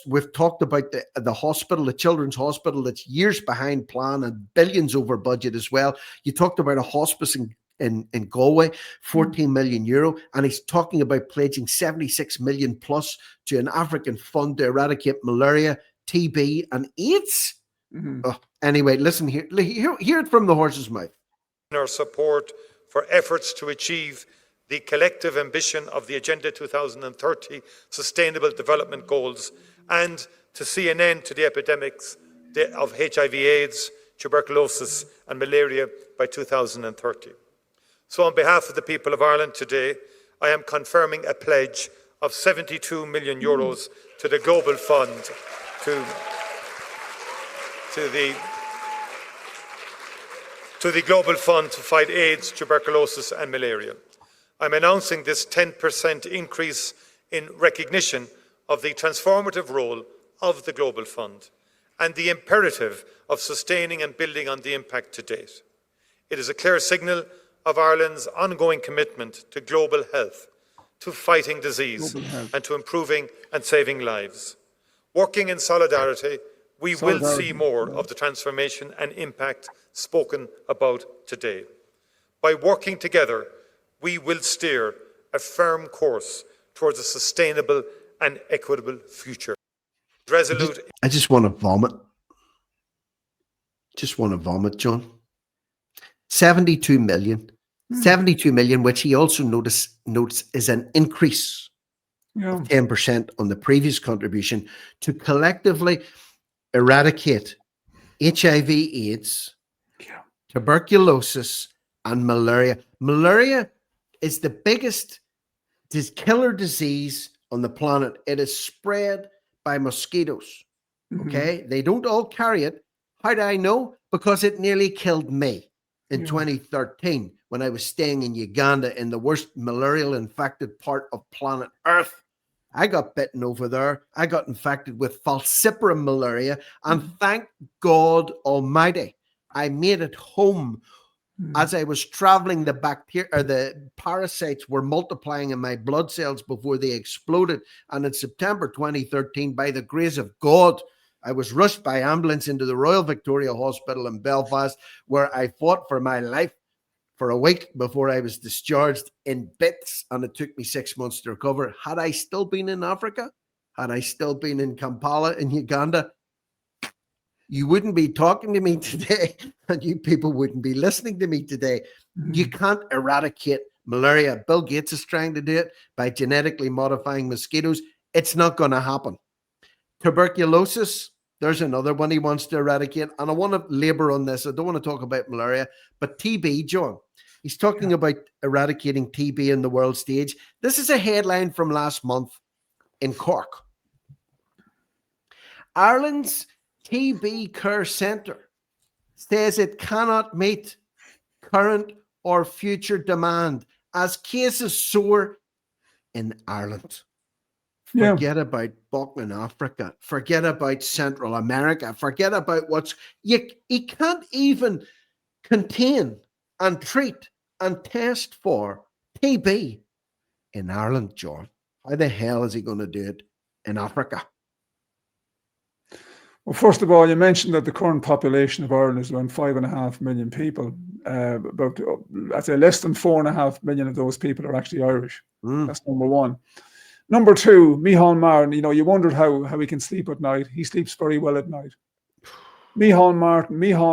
We've talked about the hospital, the children's hospital, that's years behind plan and billions over budget as well. You talked about a hospice in Galway, 14 million euro. And he's talking about pledging 76 million plus to an African fund to eradicate malaria, TB, and AIDS. Anyway, listen here. Hear it from the horse's mouth. Our support for efforts to achieve the collective ambition of the Agenda 2030 Sustainable Development Goals, and to see an end to the epidemics of HIV/AIDS, tuberculosis and malaria by 2030. So on behalf of the people of Ireland today, I am confirming a pledge of 72 million euros to the Global Fund, to the Global Fund to fight AIDS, tuberculosis and malaria. I'm announcing this 10% increase in recognition of the transformative role of the Global Fund and the imperative of sustaining and building on the impact to date. It is a clear signal of Ireland's ongoing commitment to global health, to fighting disease and to improving and saving lives. Working in solidarity, we will see more of the transformation and impact spoken about today. By working together, we will steer a firm course towards a sustainable and equitable future. Resolute. I just want to vomit. Just want to vomit, John. 72 million. 72 million, which he also notes is an increase of 10% on the previous contribution to collectively eradicate HIV/AIDS, tuberculosis, and malaria. Malaria is the biggest killer disease on the planet. It is spread by mosquitoes. Okay? They don't all carry it. How do I know? Because it nearly killed me in 2013 when I was staying in Uganda, in the worst malarial infected part of planet Earth. I got bitten over there. I got infected with falciparum malaria, and thank God Almighty, I made it home. As I was traveling, the parasites were multiplying in my blood cells before they exploded. And in September 2013, by the grace of God, I was rushed by ambulance into the Royal Victoria Hospital in Belfast, where I fought for my life for a week before I was discharged in bits, and it took me 6 months to recover. Had I still been in Africa, had I still been in Kampala in Uganda, you wouldn't be talking to me today, and you people wouldn't be listening to me today. You can't eradicate malaria. Bill Gates is trying to do it by genetically modifying mosquitoes. It's not going to happen. Tuberculosis, there's another one he wants to eradicate. And I want to labor on this. I don't want to talk about malaria, but TB, John. He's talking about eradicating TB in the world stage. This is a headline from last month in Cork. Ireland's TB Care Centre says it cannot meet current or future demand as cases soar in Ireland. Forget about Balkan Africa. Forget about Central America. Forget about you can't even contain and treat and test for TB in Ireland, John. How the hell is he going to do it in Africa? Well, first of all, you mentioned that the current population of Ireland is around 5.5 million people. About, I'd say, less than 4.5 million of those people are actually Irish. That's number one. Number two, Micheál Martin. You wondered how he can sleep at night. He sleeps very well at night. Micheál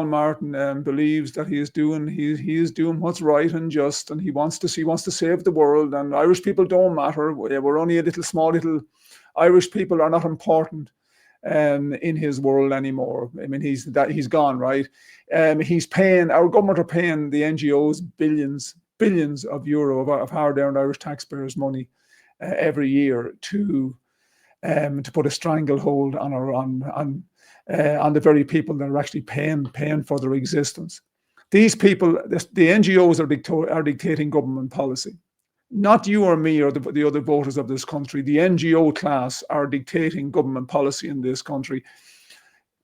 Martin believes that he is doing what's right and just, and he wants to save the world. And Irish people don't matter. We're only a little Irish people are not important in his world anymore. I mean, he's gone, right? Our government are paying the NGOs billions of euro of hard-earned Irish taxpayers' money every year to put a stranglehold on the very people that are actually paying for their existence. These people, the NGOs are dictating government policy. Not you or me or the other voters of this country. The NGO class are dictating government policy in this country.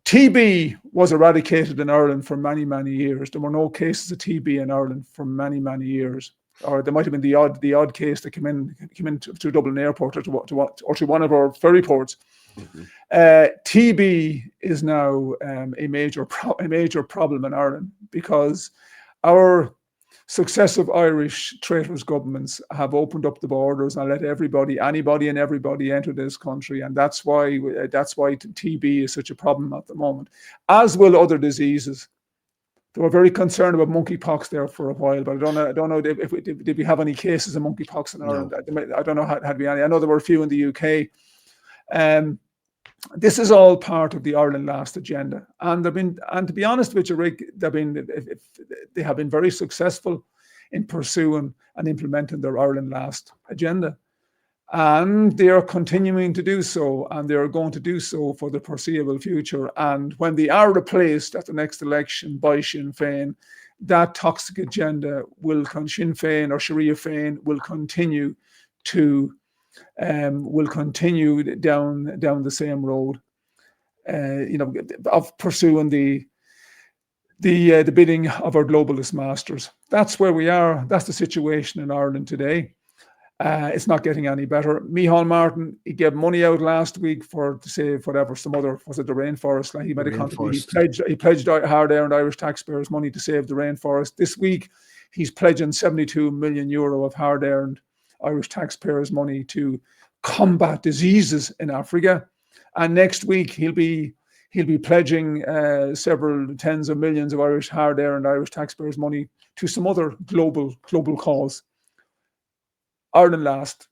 TB was eradicated in Ireland for many, many years. There were no cases of TB in Ireland for many, many years. Or there might have been the odd case that came in to Dublin Airport or to one of our ferry ports. TB is now a major problem in Ireland because our successive Irish traitors governments have opened up the borders and let anybody and everybody enter this country, and that's why TB is such a problem at the moment, as will other diseases. They were very concerned about monkeypox there for a while, but I don't know did we have any cases of monkeypox in Ireland? No. I don't know had we any. I know there were a few in the UK. This is all part of the Ireland Last agenda, and to be honest with you, Rick, they have been very successful in pursuing and implementing their Ireland Last agenda, and they are continuing to do so, and they are going to do so for the foreseeable future. And when they are replaced at the next election by Sinn Féin, that toxic agenda Sinn Féin or Sharia Féin will continue down the same road, of pursuing the bidding of our globalist masters. That's where we are. That's the situation in Ireland today. It's not getting any better. Micheál Martin, he gave money out last week to save some other, was it the rainforest? Like he made a contribution. He pledged hard-earned Irish taxpayers money to save the rainforest. This week, he's pledging 72 million euro of hard-earned Irish taxpayers' money to combat diseases in Africa, and next week he'll be pledging several tens of millions of hard-earned Irish taxpayers' money to some other global cause. Ireland Last.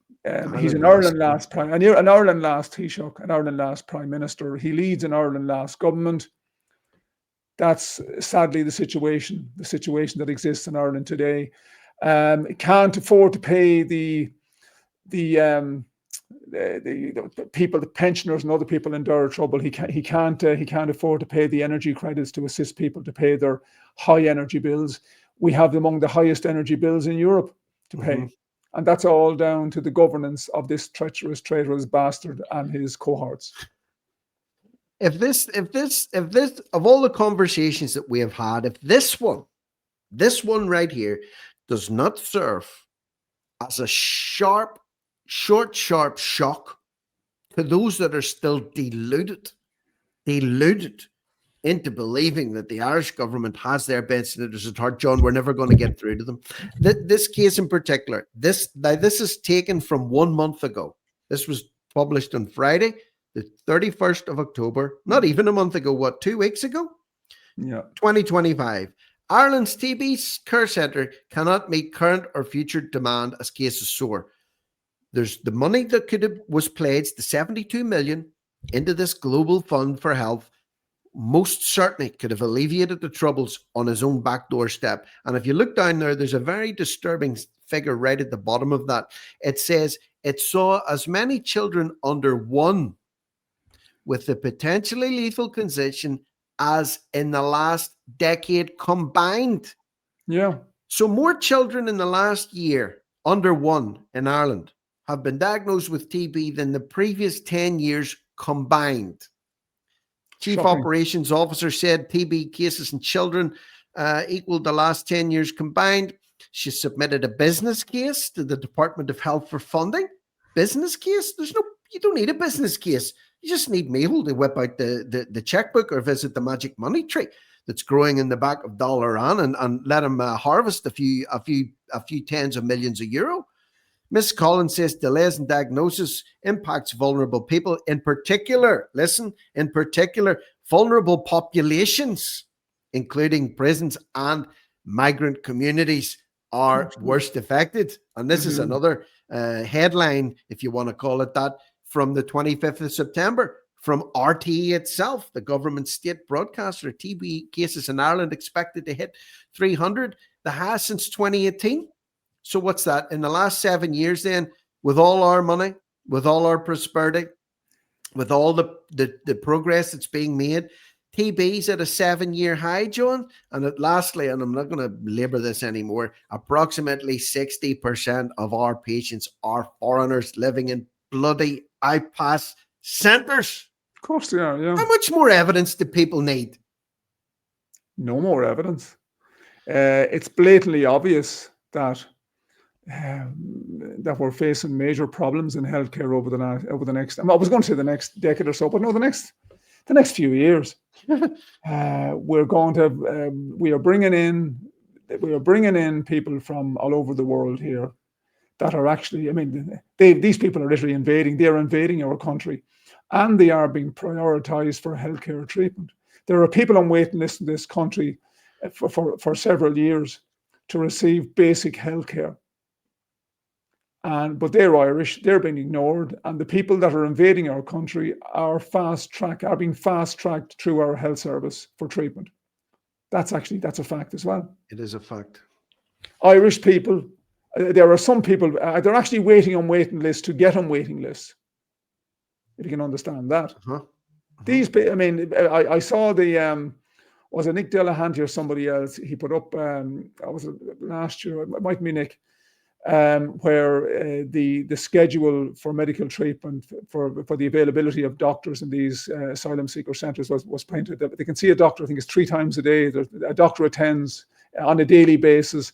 He's an Ireland Last prime, and an Ireland Last Taoiseach, an Ireland Last Prime Minister. He leads an Ireland Last government. That's sadly the situation that exists in Ireland today. Can't afford to pay the people, the pensioners and other people in dire trouble. He can't afford to pay the energy credits to assist people to pay their high energy bills. We have among the highest energy bills in Europe to pay, and that's all down to the governance of this treacherous bastard and his cohorts. If this, of all the conversations that we have had, if this one right here does not serve as a sharp shock to those that are still deluded into believing that the Irish government has their best interests at heart, John, we're never going to get through to them. This case in particular, this is taken from 1 month ago. This was published on Friday. the 31st of October, not even a month ago, what, 2 weeks ago? Yeah. 2025. Ireland's TB care centre cannot meet current or future demand as cases soar. There's the money that was pledged, the 72 million, into this global fund for health, most certainly could have alleviated the troubles on his own back doorstep. And if you look down there, there's a very disturbing figure right at the bottom of that. It says it saw as many children under 1 with the potentially lethal condition as in the last decade combined. Yeah. So more children in the last year under 1 in Ireland have been diagnosed with TB than the previous 10 years combined. Chief Shocking. Operations Officer said TB cases in children equaled the last 10 years combined. She submitted a business case to the Department of Health for funding. Business case? You don't need a business case. You just need Micheál to whip out the checkbook or visit the magic money tree that's growing in the back of Dollar and let him harvest a few tens of millions of euro. Ms. Collins says delays in diagnosis impacts vulnerable people, in particular, vulnerable populations, including prisons and migrant communities are worst affected. And this is another headline, if you want to call it that, from the 25th of September, from RTE itself, the government state broadcaster. TB cases in Ireland expected to hit 300, the highest since 2018. So what's that? In the last 7 years then, with all our money, with all our prosperity, with all the progress that's being made, TB's at a 7-year high, John. And lastly, and I'm not going to labor this anymore, approximately 60% of our patients are foreigners living in bloody iPass centres. Of course they are, yeah. How much more evidence do people need? No more evidence. It's blatantly obvious that we're facing major problems in healthcare over the next. I was going to say the next decade or so, but no, the next few years. We are bringing in people from all over the world here that are actually. I mean, these people are literally invading. They are invading our country, and they are being prioritized for healthcare treatment. There are people on waiting lists in this country for several years to receive basic healthcare. But they're Irish, they're being ignored, and the people that are invading our country are being fast-tracked through our health service for treatment. That's a fact as well. It is a fact. Irish people, there are some people, they're actually waiting on waiting lists to get on waiting lists, if you can understand that. These people, I mean, I saw was it Nick Delahanty or somebody else, he put up, was it last year, it might be Nick, where the schedule for medical treatment for the availability of doctors in these asylum seeker centres was printed. They can see a doctor, I think it's 3 times a day. A doctor attends on a daily basis,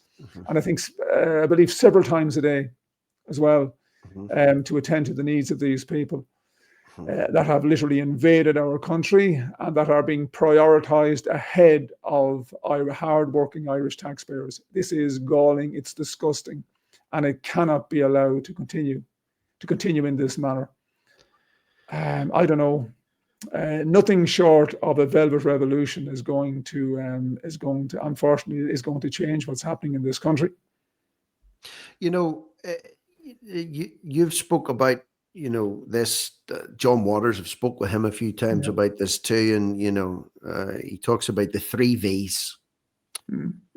and I believe several times a day as well, to attend to the needs of these people that have literally invaded our country and that are being prioritised ahead of hard-working Irish taxpayers. This is galling. It's disgusting. And it cannot be allowed to continue in this manner. I don't know. Nothing short of a velvet revolution is going to unfortunately change what's happening in this country. You know, you've spoke about this. John Waters, have spoke with him a few times about this too, and he talks about the 3 V's.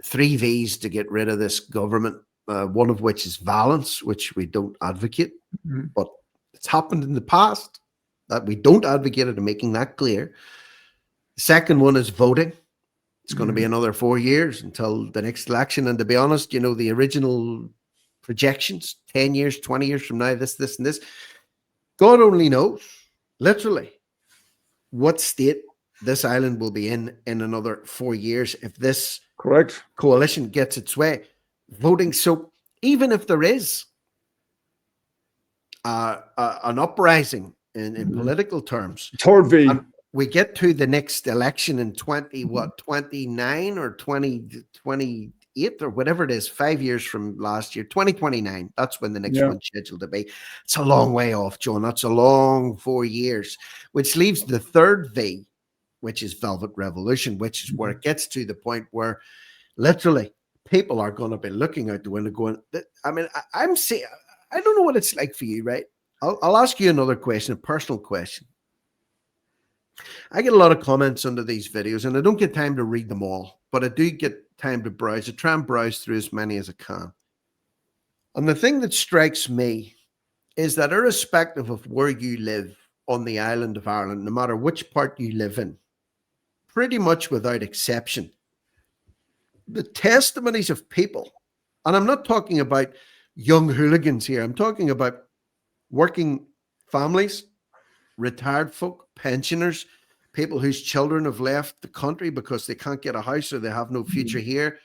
3 V's to get rid of this government. One of which is violence, which we don't advocate, but it's happened in the past that we don't advocate it, and making that clear. The second one is voting. It's going to be another 4 years until the next election. And to be honest, the original projections, 10 years, 20 years from now, this, and this, God only knows, literally, what state this island will be in another 4 years if this coalition gets its way. Voting. So even if there is an uprising in political terms, third V, and we get to the next election in 29 or 28, 2028 or whatever it is, 5 years from last year, 2029. That's when the next Yeah. one's scheduled to be. It's a long way off, John. That's a long 4 years, which leaves the third V, which is Velvet Revolution, which is where it gets to the point where literally people are going to be looking out the window going, I mean, I'm saying, I don't know what it's like for you, right? I'll ask you another question, a personal question. I get a lot of comments under these videos and I don't get time to read them all, but I do get time to browse. I try and browse through as many as I can. And the thing that strikes me is that irrespective of where you live on the island of Ireland, no matter which part you live in, pretty much without exception, the testimonies of people, and I'm not talking about young hooligans here, I'm talking about working families, retired folk, pensioners, people whose children have left the country because they can't get a house or they have no future here.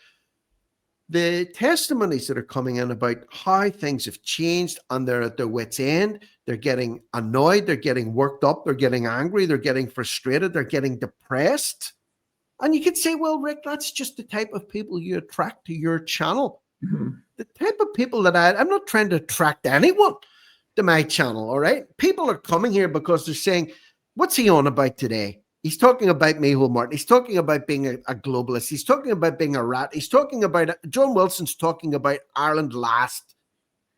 The testimonies that are coming in about how things have changed and they're at their wits' end, they're getting annoyed, they're getting worked up, they're getting angry, they're getting frustrated, they're getting depressed. And you could say, well, Rick, that's just the type of people you attract to your channel. The type of people that I'm not trying to attract anyone to my channel, all right? People are coming here because they're saying, what's he on about today? He's talking about Micheál Martin. He's talking about being a globalist. He's talking about being a rat. He's talking about, John Wilson's talking about Ireland last.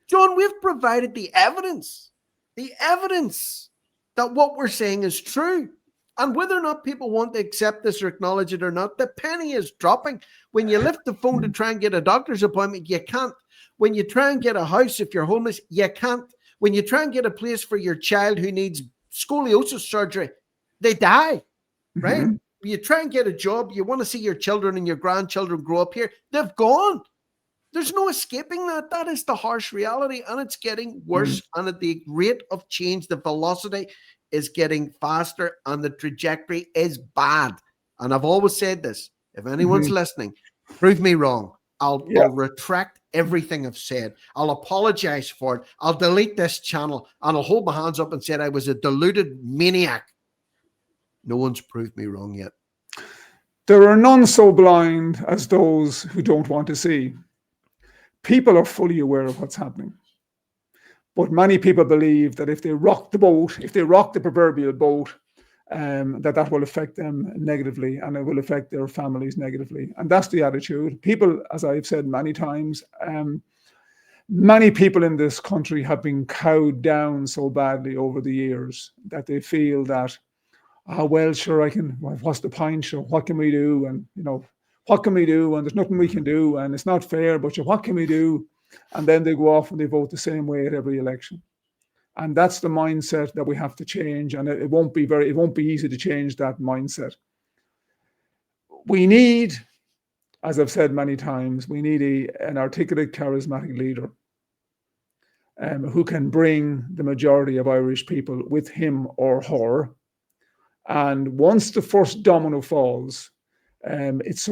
John, we've provided the evidence that what we're saying is true. And whether or not people want to accept this or acknowledge it or not, the penny is dropping. When you lift the phone to try and get a doctor's appointment, you can't. When you try and get a house, if you're homeless, you can't. When you try and get a place for your child who needs scoliosis surgery, they die, right? You try and get a job, you want to see your children and your grandchildren grow up here, they've gone. There's no escaping that. That is the harsh reality, and it's getting worse. And at the rate of change, the velocity is getting faster, and the trajectory is bad. And I've always said this. If anyone's listening, prove me wrong. I'll retract everything I've said. I'll apologize for it. I'll delete this channel, and I'll hold my hands up and say I was a deluded maniac. No one's proved me wrong yet. There are none so blind as those who don't want to see. People are fully aware of what's happening. But many people believe that if they rock the boat, if they rock the proverbial boat, that will affect them negatively and it will affect their families negatively. And that's the attitude. People, as I've said many times, many people in this country have been cowed down so badly over the years that they feel that, well, sure, what's the point? Sure, what can we do? And, what can we do? And there's nothing we can do. And it's not fair, but what can we do? And then they go off and they vote the same way at every election. And that's the mindset that we have to change. And it won't be easy to change that mindset. We need, as I've said many times, we need an articulate, charismatic leader who can bring the majority of Irish people with him or her. And once the first domino falls, it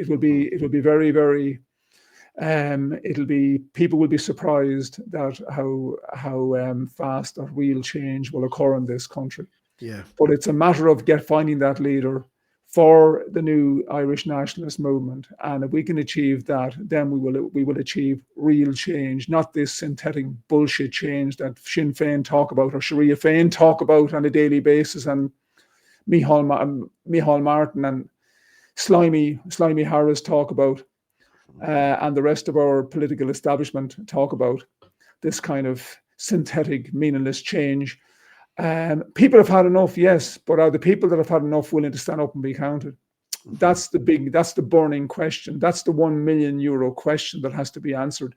will be very, very. People will be surprised that how fast a real change will occur in this country. Yeah. But it's a matter of finding that leader for the new Irish nationalist movement, and if we can achieve that, then we will achieve real change, not this synthetic bullshit change that Sinn Féin talk about or Sharia Féin talk about on a daily basis, and Micheál Martin and Slimy Harris talk about. And the rest of our political establishment talk about this kind of synthetic, meaningless change. People have had enough, yes, but are the people that have had enough willing to stand up and be counted? That's the burning question. That's the €1 million question that has to be answered.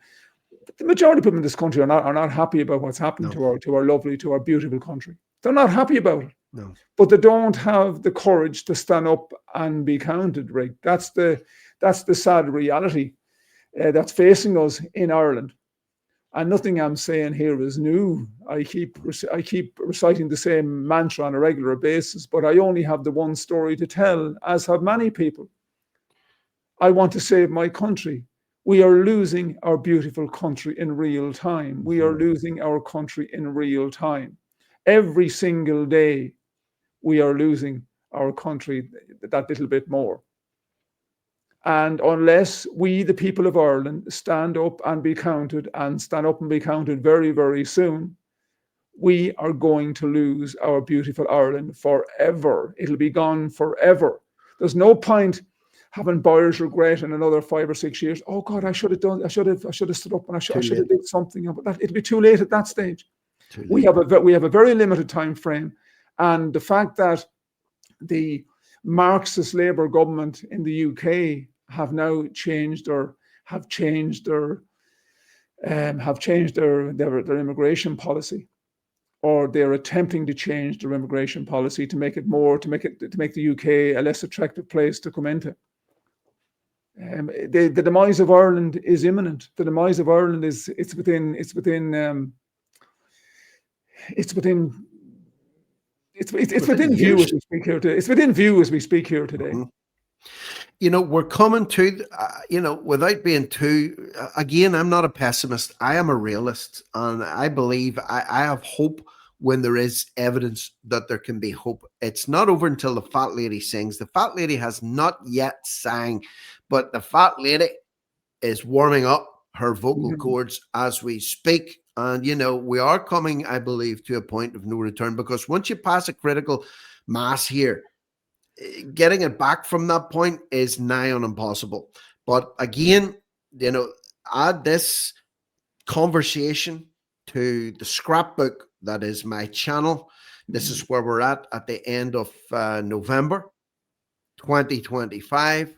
The majority of people in this country are not happy about what's happened to our beautiful country. They're not happy about it. No. But they don't have the courage to stand up and be counted, Rick. That's the sad reality that's facing us in Ireland. And nothing I'm saying here is new. I keep reciting the same mantra on a regular basis, but I only have the one story to tell, as have many people. I want to save my country. We are losing our beautiful country in real time. We are losing our country in real time. Every single day, we are losing our country that little bit more. And unless we, the people of Ireland, stand up and be counted, and stand up and be counted very, very soon, we are going to lose our beautiful Ireland forever. It'll be gone forever. There's no point having buyer's regret in another 5 or 6 years. Oh God, I should have done. I should have stood up and I should have did something. But that, it'll be too late at that stage. We have a very limited time frame, and the fact that the Marxist Labour government in the UK have now changed their immigration policy, or they're attempting to change their immigration policy to make the UK a less attractive place to come into. The demise of Ireland is imminent. The demise of Ireland is within view as we speak here today. It's within view as we speak here today. Mm-hmm. You know, we're coming to, without being too, again, I'm not a pessimist. I am a realist. And I believe I have hope when there is evidence that there can be hope. It's not over until the fat lady sings. The fat lady has not yet sang, but the fat lady is warming up her vocal cords as we speak. And, we are coming, I believe, to a point of no return, because once you pass a critical mass here, getting it back from that point is nigh on impossible. But again, add this conversation to the scrapbook that is my channel. This is where we're at the end of November 2025.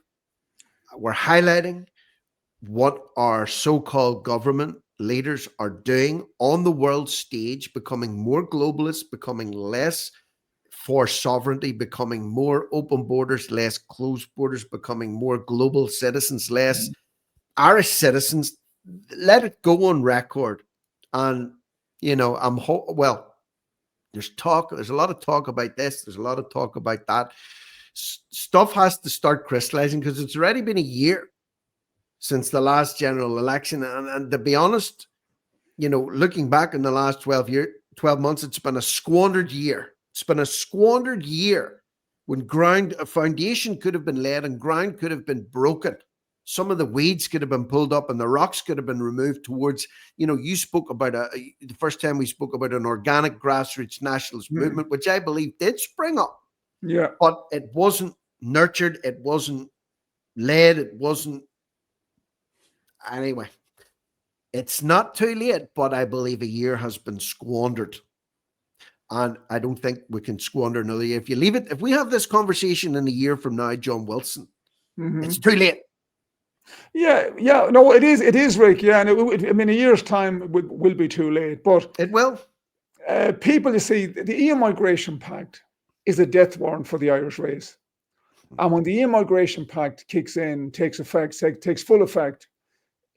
We're highlighting what our so-called government leaders are doing on the world stage, becoming more globalist, becoming less for sovereignty, becoming more open borders, less closed borders, becoming more global citizens, less Irish citizens. Let it go on record. And, there's a lot of talk about this. There's a lot of talk about that. Stuff has to start crystallizing, because it's already been a year since the last general election. And to be honest, looking back in the last 12 months, it's been a squandered year. It's been a squandered year when a foundation could have been laid and ground could have been broken. Some of the weeds could have been pulled up and the rocks could have been removed towards, you spoke about the first time we spoke about an organic grassroots nationalist movement, which I believe did spring up. Yeah. But it wasn't nurtured. It wasn't led. It wasn't. Anyway, it's not too late, but I believe a year has been squandered. And I don't think we can squander another year. If we have this conversation in a year from now, John Wilson, it's too late. Yeah, no, it is, Rick. Yeah, and a year's time will be too late, but it will. People, you see, the EU Migration Pact is a death warrant for the Irish race, and when the EU Migration Pact kicks in, takes full effect,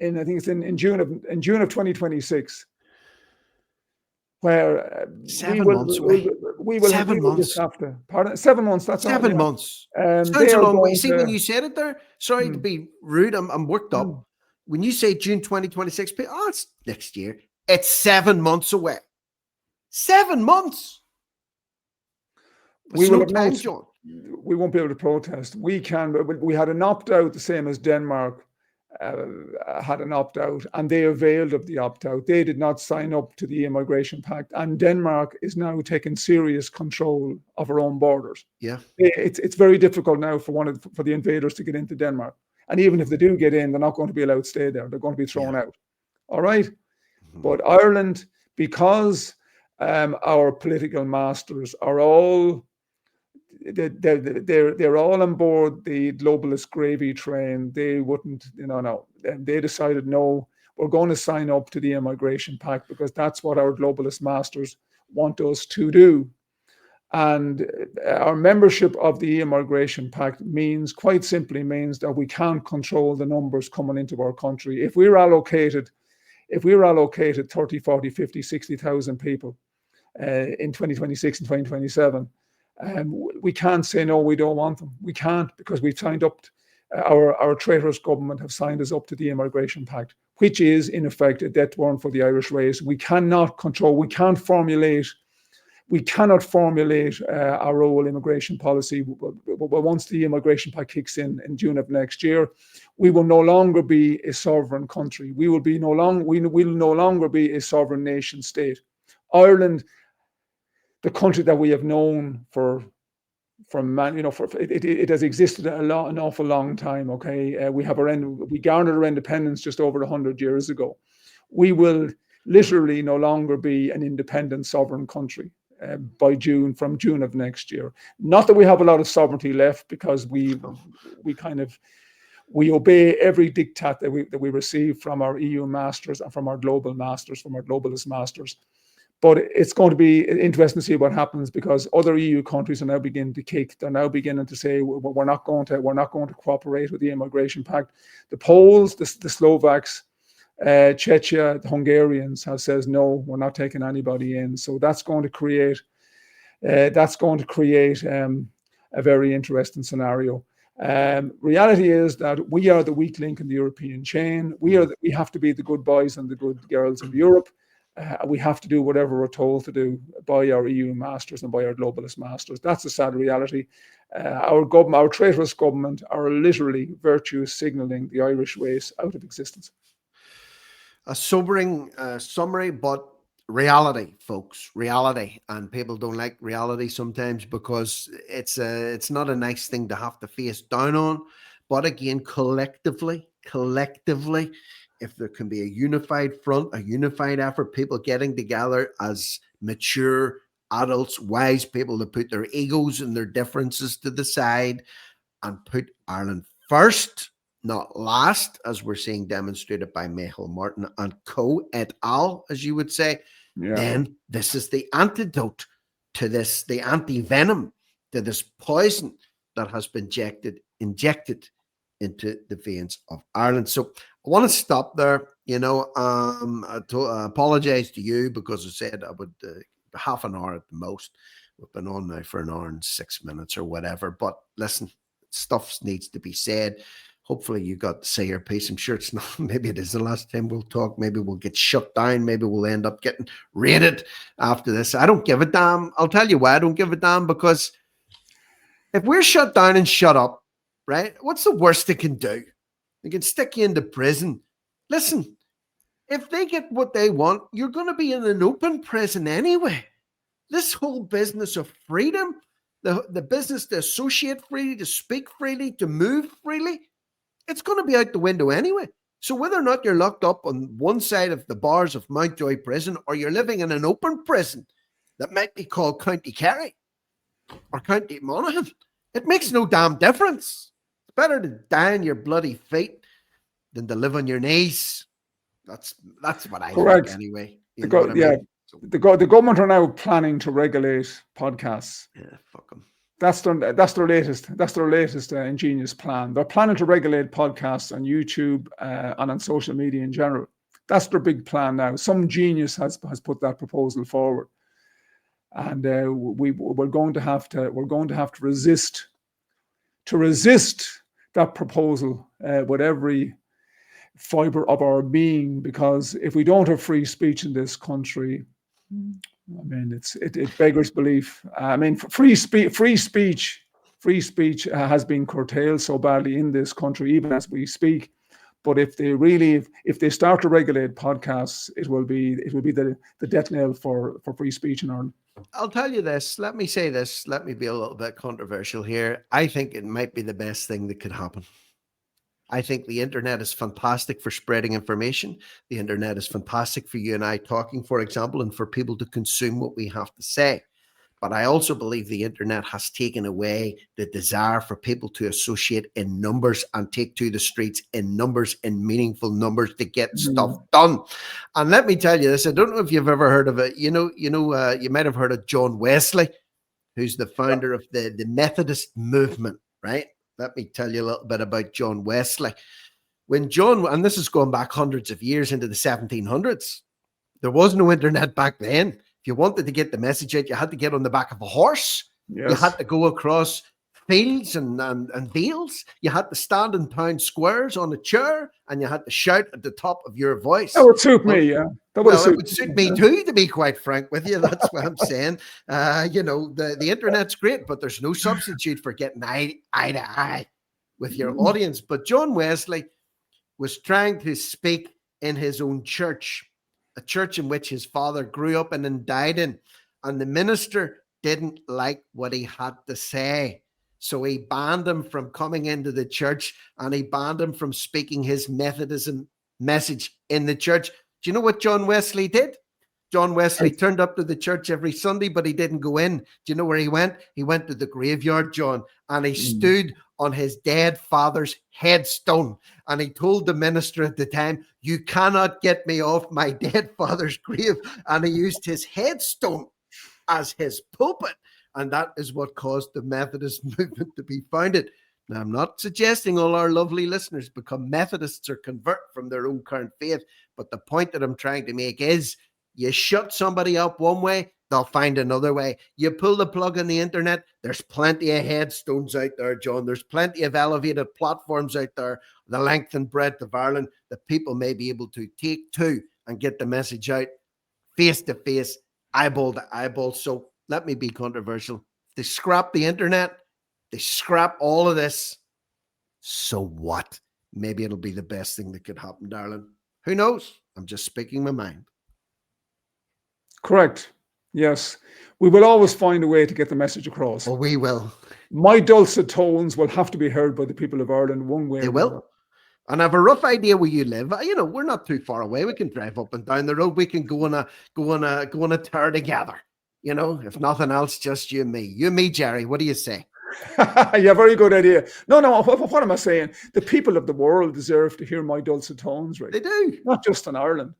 I think it's in June of 2026. Where 7 months away. We will 7 months. Pardon? 7 months. That's 7 months. Sounds a long way. See, when you said it there, sorry to be rude, I'm worked up. When you say June 2026, it's next year. It's 7 months away. 7 months. We won't be able to protest. We can, but we had an opt-out, the same as Denmark had an opt-out, and they availed of the opt-out. They did not sign up to the Immigration Pact, and Denmark is now taking serious control of our own borders. Yeah, it's very difficult now for the invaders to get into Denmark, and even if they do get in, they're not going to be allowed to stay there. They're going to be thrown out. All right, but Ireland, because our political masters are all they're all on board the globalist gravy train. They wouldn't, no. And they decided, no, we're going to sign up to the Immigration Pact because that's what our globalist masters want us to do. And our membership of the Immigration Pact quite simply means that we can't control the numbers coming into our country. If we're allocated 30, 40, 50, 60,000 people in 2026 and 2027, we can't say, no, we don't want them. We can't, because we've signed up, our traitorous government have signed us up to the Immigration Pact, which is in effect a death warrant for the Irish race. We cannot control, we can't formulate we cannot formulate our own immigration policy. But once the immigration pact kicks in June of next year, we will no longer be a sovereign country. We will no longer be a sovereign nation state. Ireland, the country that we have known it has existed an awful long time. Okay, we garnered our independence just over 100 years ago. We will literally no longer be an independent sovereign country from June of next year. Not that we have a lot of sovereignty left, because we obey every diktat that we receive from our EU masters and from our global masters, from our globalist masters. But it's going to be interesting to see what happens, because other EU countries are now beginning to kick. They're now beginning to say, we're not going to cooperate with the immigration pact. The Poles, the Slovaks, Czechia, the Hungarians have says no, we're not taking anybody in. So that's going to create a very interesting scenario. Reality is that we are the weak link in the European chain. We have to be the good boys and the good girls in Europe. We have to do whatever we're told to do by our EU masters and by our globalist masters. That's the sad reality. Our traitorous government are literally virtue signaling the Irish race out of existence. A sobering summary, but reality, folks, reality. And people don't like reality sometimes, because it's not a nice thing to have to face down on. But again, collectively, if there can be a unified front, a unified effort, people getting together as mature adults, wise people to put their egos and their differences to the side and put Ireland first, not last, as we're seeing demonstrated by Micheál Martin and co et al., as you would say, then this is the antidote to this, the anti-venom to this poison that has been injected into the veins of Ireland. So I want to stop there. I apologize to you, because I said I would half an hour at the most. We've been on now for an hour and 6 minutes or whatever. But listen, stuff needs to be said. Hopefully you got to say your piece. I'm sure it's not. Maybe it is the last time we'll talk. Maybe we'll get shut down. Maybe we'll end up getting raided after this. I don't give a damn. I'll tell you why I don't give a damn, because if we're shut down and shut up, right, what's the worst they can do? They can stick you into prison. Listen, if they get what they want, you're going to be in an open prison anyway. This whole business of freedom, the business to associate freely, to speak freely, to move freely, it's going to be out the window anyway. So whether or not you're locked up on one side of the bars of Mountjoy Prison, or you're living in an open prison that might be called County Kerry or County Monaghan, it makes no damn difference. It's better to die on your bloody feet than to live on your knees. That's what I think anyway. The government are now planning to regulate podcasts. Yeah, fuck them. That's their latest ingenious plan. They're planning to regulate podcasts on YouTube and on social media in general. That's their big plan now. Some genius has put that proposal forward, and we're going to have to resist that proposal with every fiber of our being, because if we don't have free speech in this country, I mean, it beggars belief. I mean, free speech has been curtailed so badly in this country, even as we speak. But if they start to regulate podcasts, it will be the death knell for free speech in Ireland. I'll tell you this. Let me say this. Let me be a little bit controversial here. I think it might be the best thing that could happen. I think the internet is fantastic for spreading information. The internet is fantastic for you and I talking, for example, and for people to consume what we have to say. But I also believe the internet has taken away the desire for people to associate in numbers and take to the streets in numbers, in meaningful numbers, to get stuff done. And let me tell you this. I don't know if you've ever heard of it. You might have heard of John Wesley, who's the founder of the Methodist movement, right? Let me tell you a little bit about John Wesley. And this is going back hundreds of years into the 1700s. There was no internet back then. If you wanted to get the message out, you had to get on the back of a horse. Yes. You had to go across fields and vales. You had to stand in town squares on a chair, and you had to shout at the top of your voice. That would suit me, yeah. That Well, it would suit me too, to be quite frank with you. That's what I'm saying. The internet's great, but there's no substitute for getting eye to eye with your audience. But John Wesley was trying to speak in his own church, a church in which his father grew up and died in. And the minister didn't like what he had to say. So he banned him from coming into the church, and he banned him from speaking his Methodism message in the church. Do you know what John Wesley did? John Wesley turned up to the church every Sunday, but he didn't go in. Do you know where he went? He went to the graveyard, John, and he stood on his dead father's headstone. And he told the minister at the time, "You cannot get me off my dead father's grave." And he used his headstone as his pulpit. And that is what caused the Methodist movement to be founded. Now, I'm not suggesting all our lovely listeners become Methodists or convert from their own current faith. But the point that I'm trying to make is, you shut somebody up one way, they'll find another way. You pull the plug on the internet, there's plenty of headstones out there, John. There's plenty of elevated platforms out there, the length and breadth of Ireland, that people may be able to take to and get the message out face to face, eyeball to eyeball. So let me be controversial. They scrap the internet, they scrap all of this. So what? Maybe it'll be the best thing that could happen, darling. Who knows? I'm just speaking my mind. Correct. Yes. We will always find a way to get the message across. Oh, we will. My dulcet tones will have to be heard by the people of Ireland one way They or will. another. And I have a rough idea where you live. We're not too far away. We can drive up and down the road. We can go on a tour together. If nothing else, just you and me. You and me, Jerry. What do you say? Yeah, very good idea. No, what am I saying? The people of the world deserve to hear my dulcet tones, right? They do. Not just in Ireland.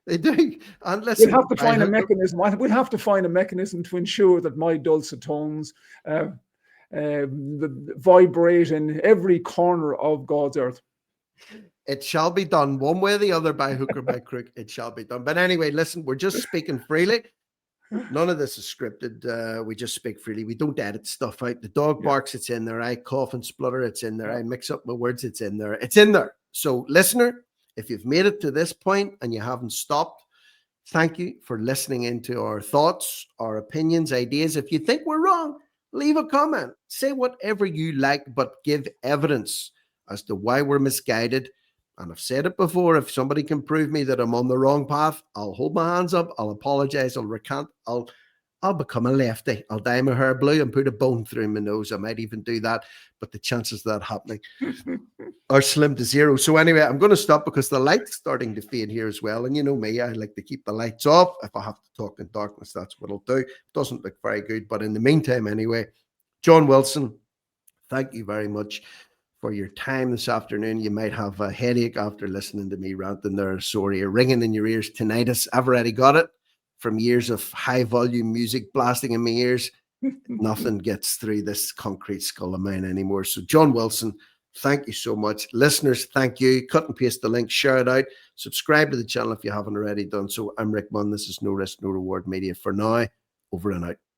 They do. And listen, We'll have to find a mechanism. We'll have to find a mechanism to ensure that my dulcet tones vibrate in every corner of God's earth. It shall be done one way or the other, by hook or by crook. It shall be done. But anyway, listen, we're just speaking freely. None of this is scripted. We just speak freely. We don't edit stuff out. The dog barks, it's in there. I cough and splutter, it's in there. I mix up my words, it's in there. It's in there. So, listener, if you've made it to this point and you haven't stopped, thank you for listening into our thoughts, our opinions, ideas. If you think we're wrong, leave a comment. Say whatever you like, but give evidence as to why we're misguided. And I've said it before, if somebody can prove me that I'm on the wrong path, I'll hold my hands up, I'll apologize, I'll recant, I'll become a lefty. I'll dye my hair blue and put a bone through my nose. I might even do that, but the chances of that happening are slim to zero. So anyway, I'm going to stop because the light's starting to fade here as well. And you know me, I like to keep the lights off. If I have to talk in darkness, that's what I'll do. It doesn't look very good. But in the meantime, anyway, John Wilson, thank you very much for your time this afternoon. You might have a headache after listening to me ranting there. Sorry, you're ringing in your ears. Tinnitus, I've already got it from years of high volume music blasting in my ears. Nothing gets through this concrete skull of mine anymore. So John Wilson, thank you so much. Listeners, thank you. Cut and paste the link, share it out. Subscribe to the channel if you haven't already done so. I'm Rick Munn. This is No Risk, No Reward Media for now. Over and out.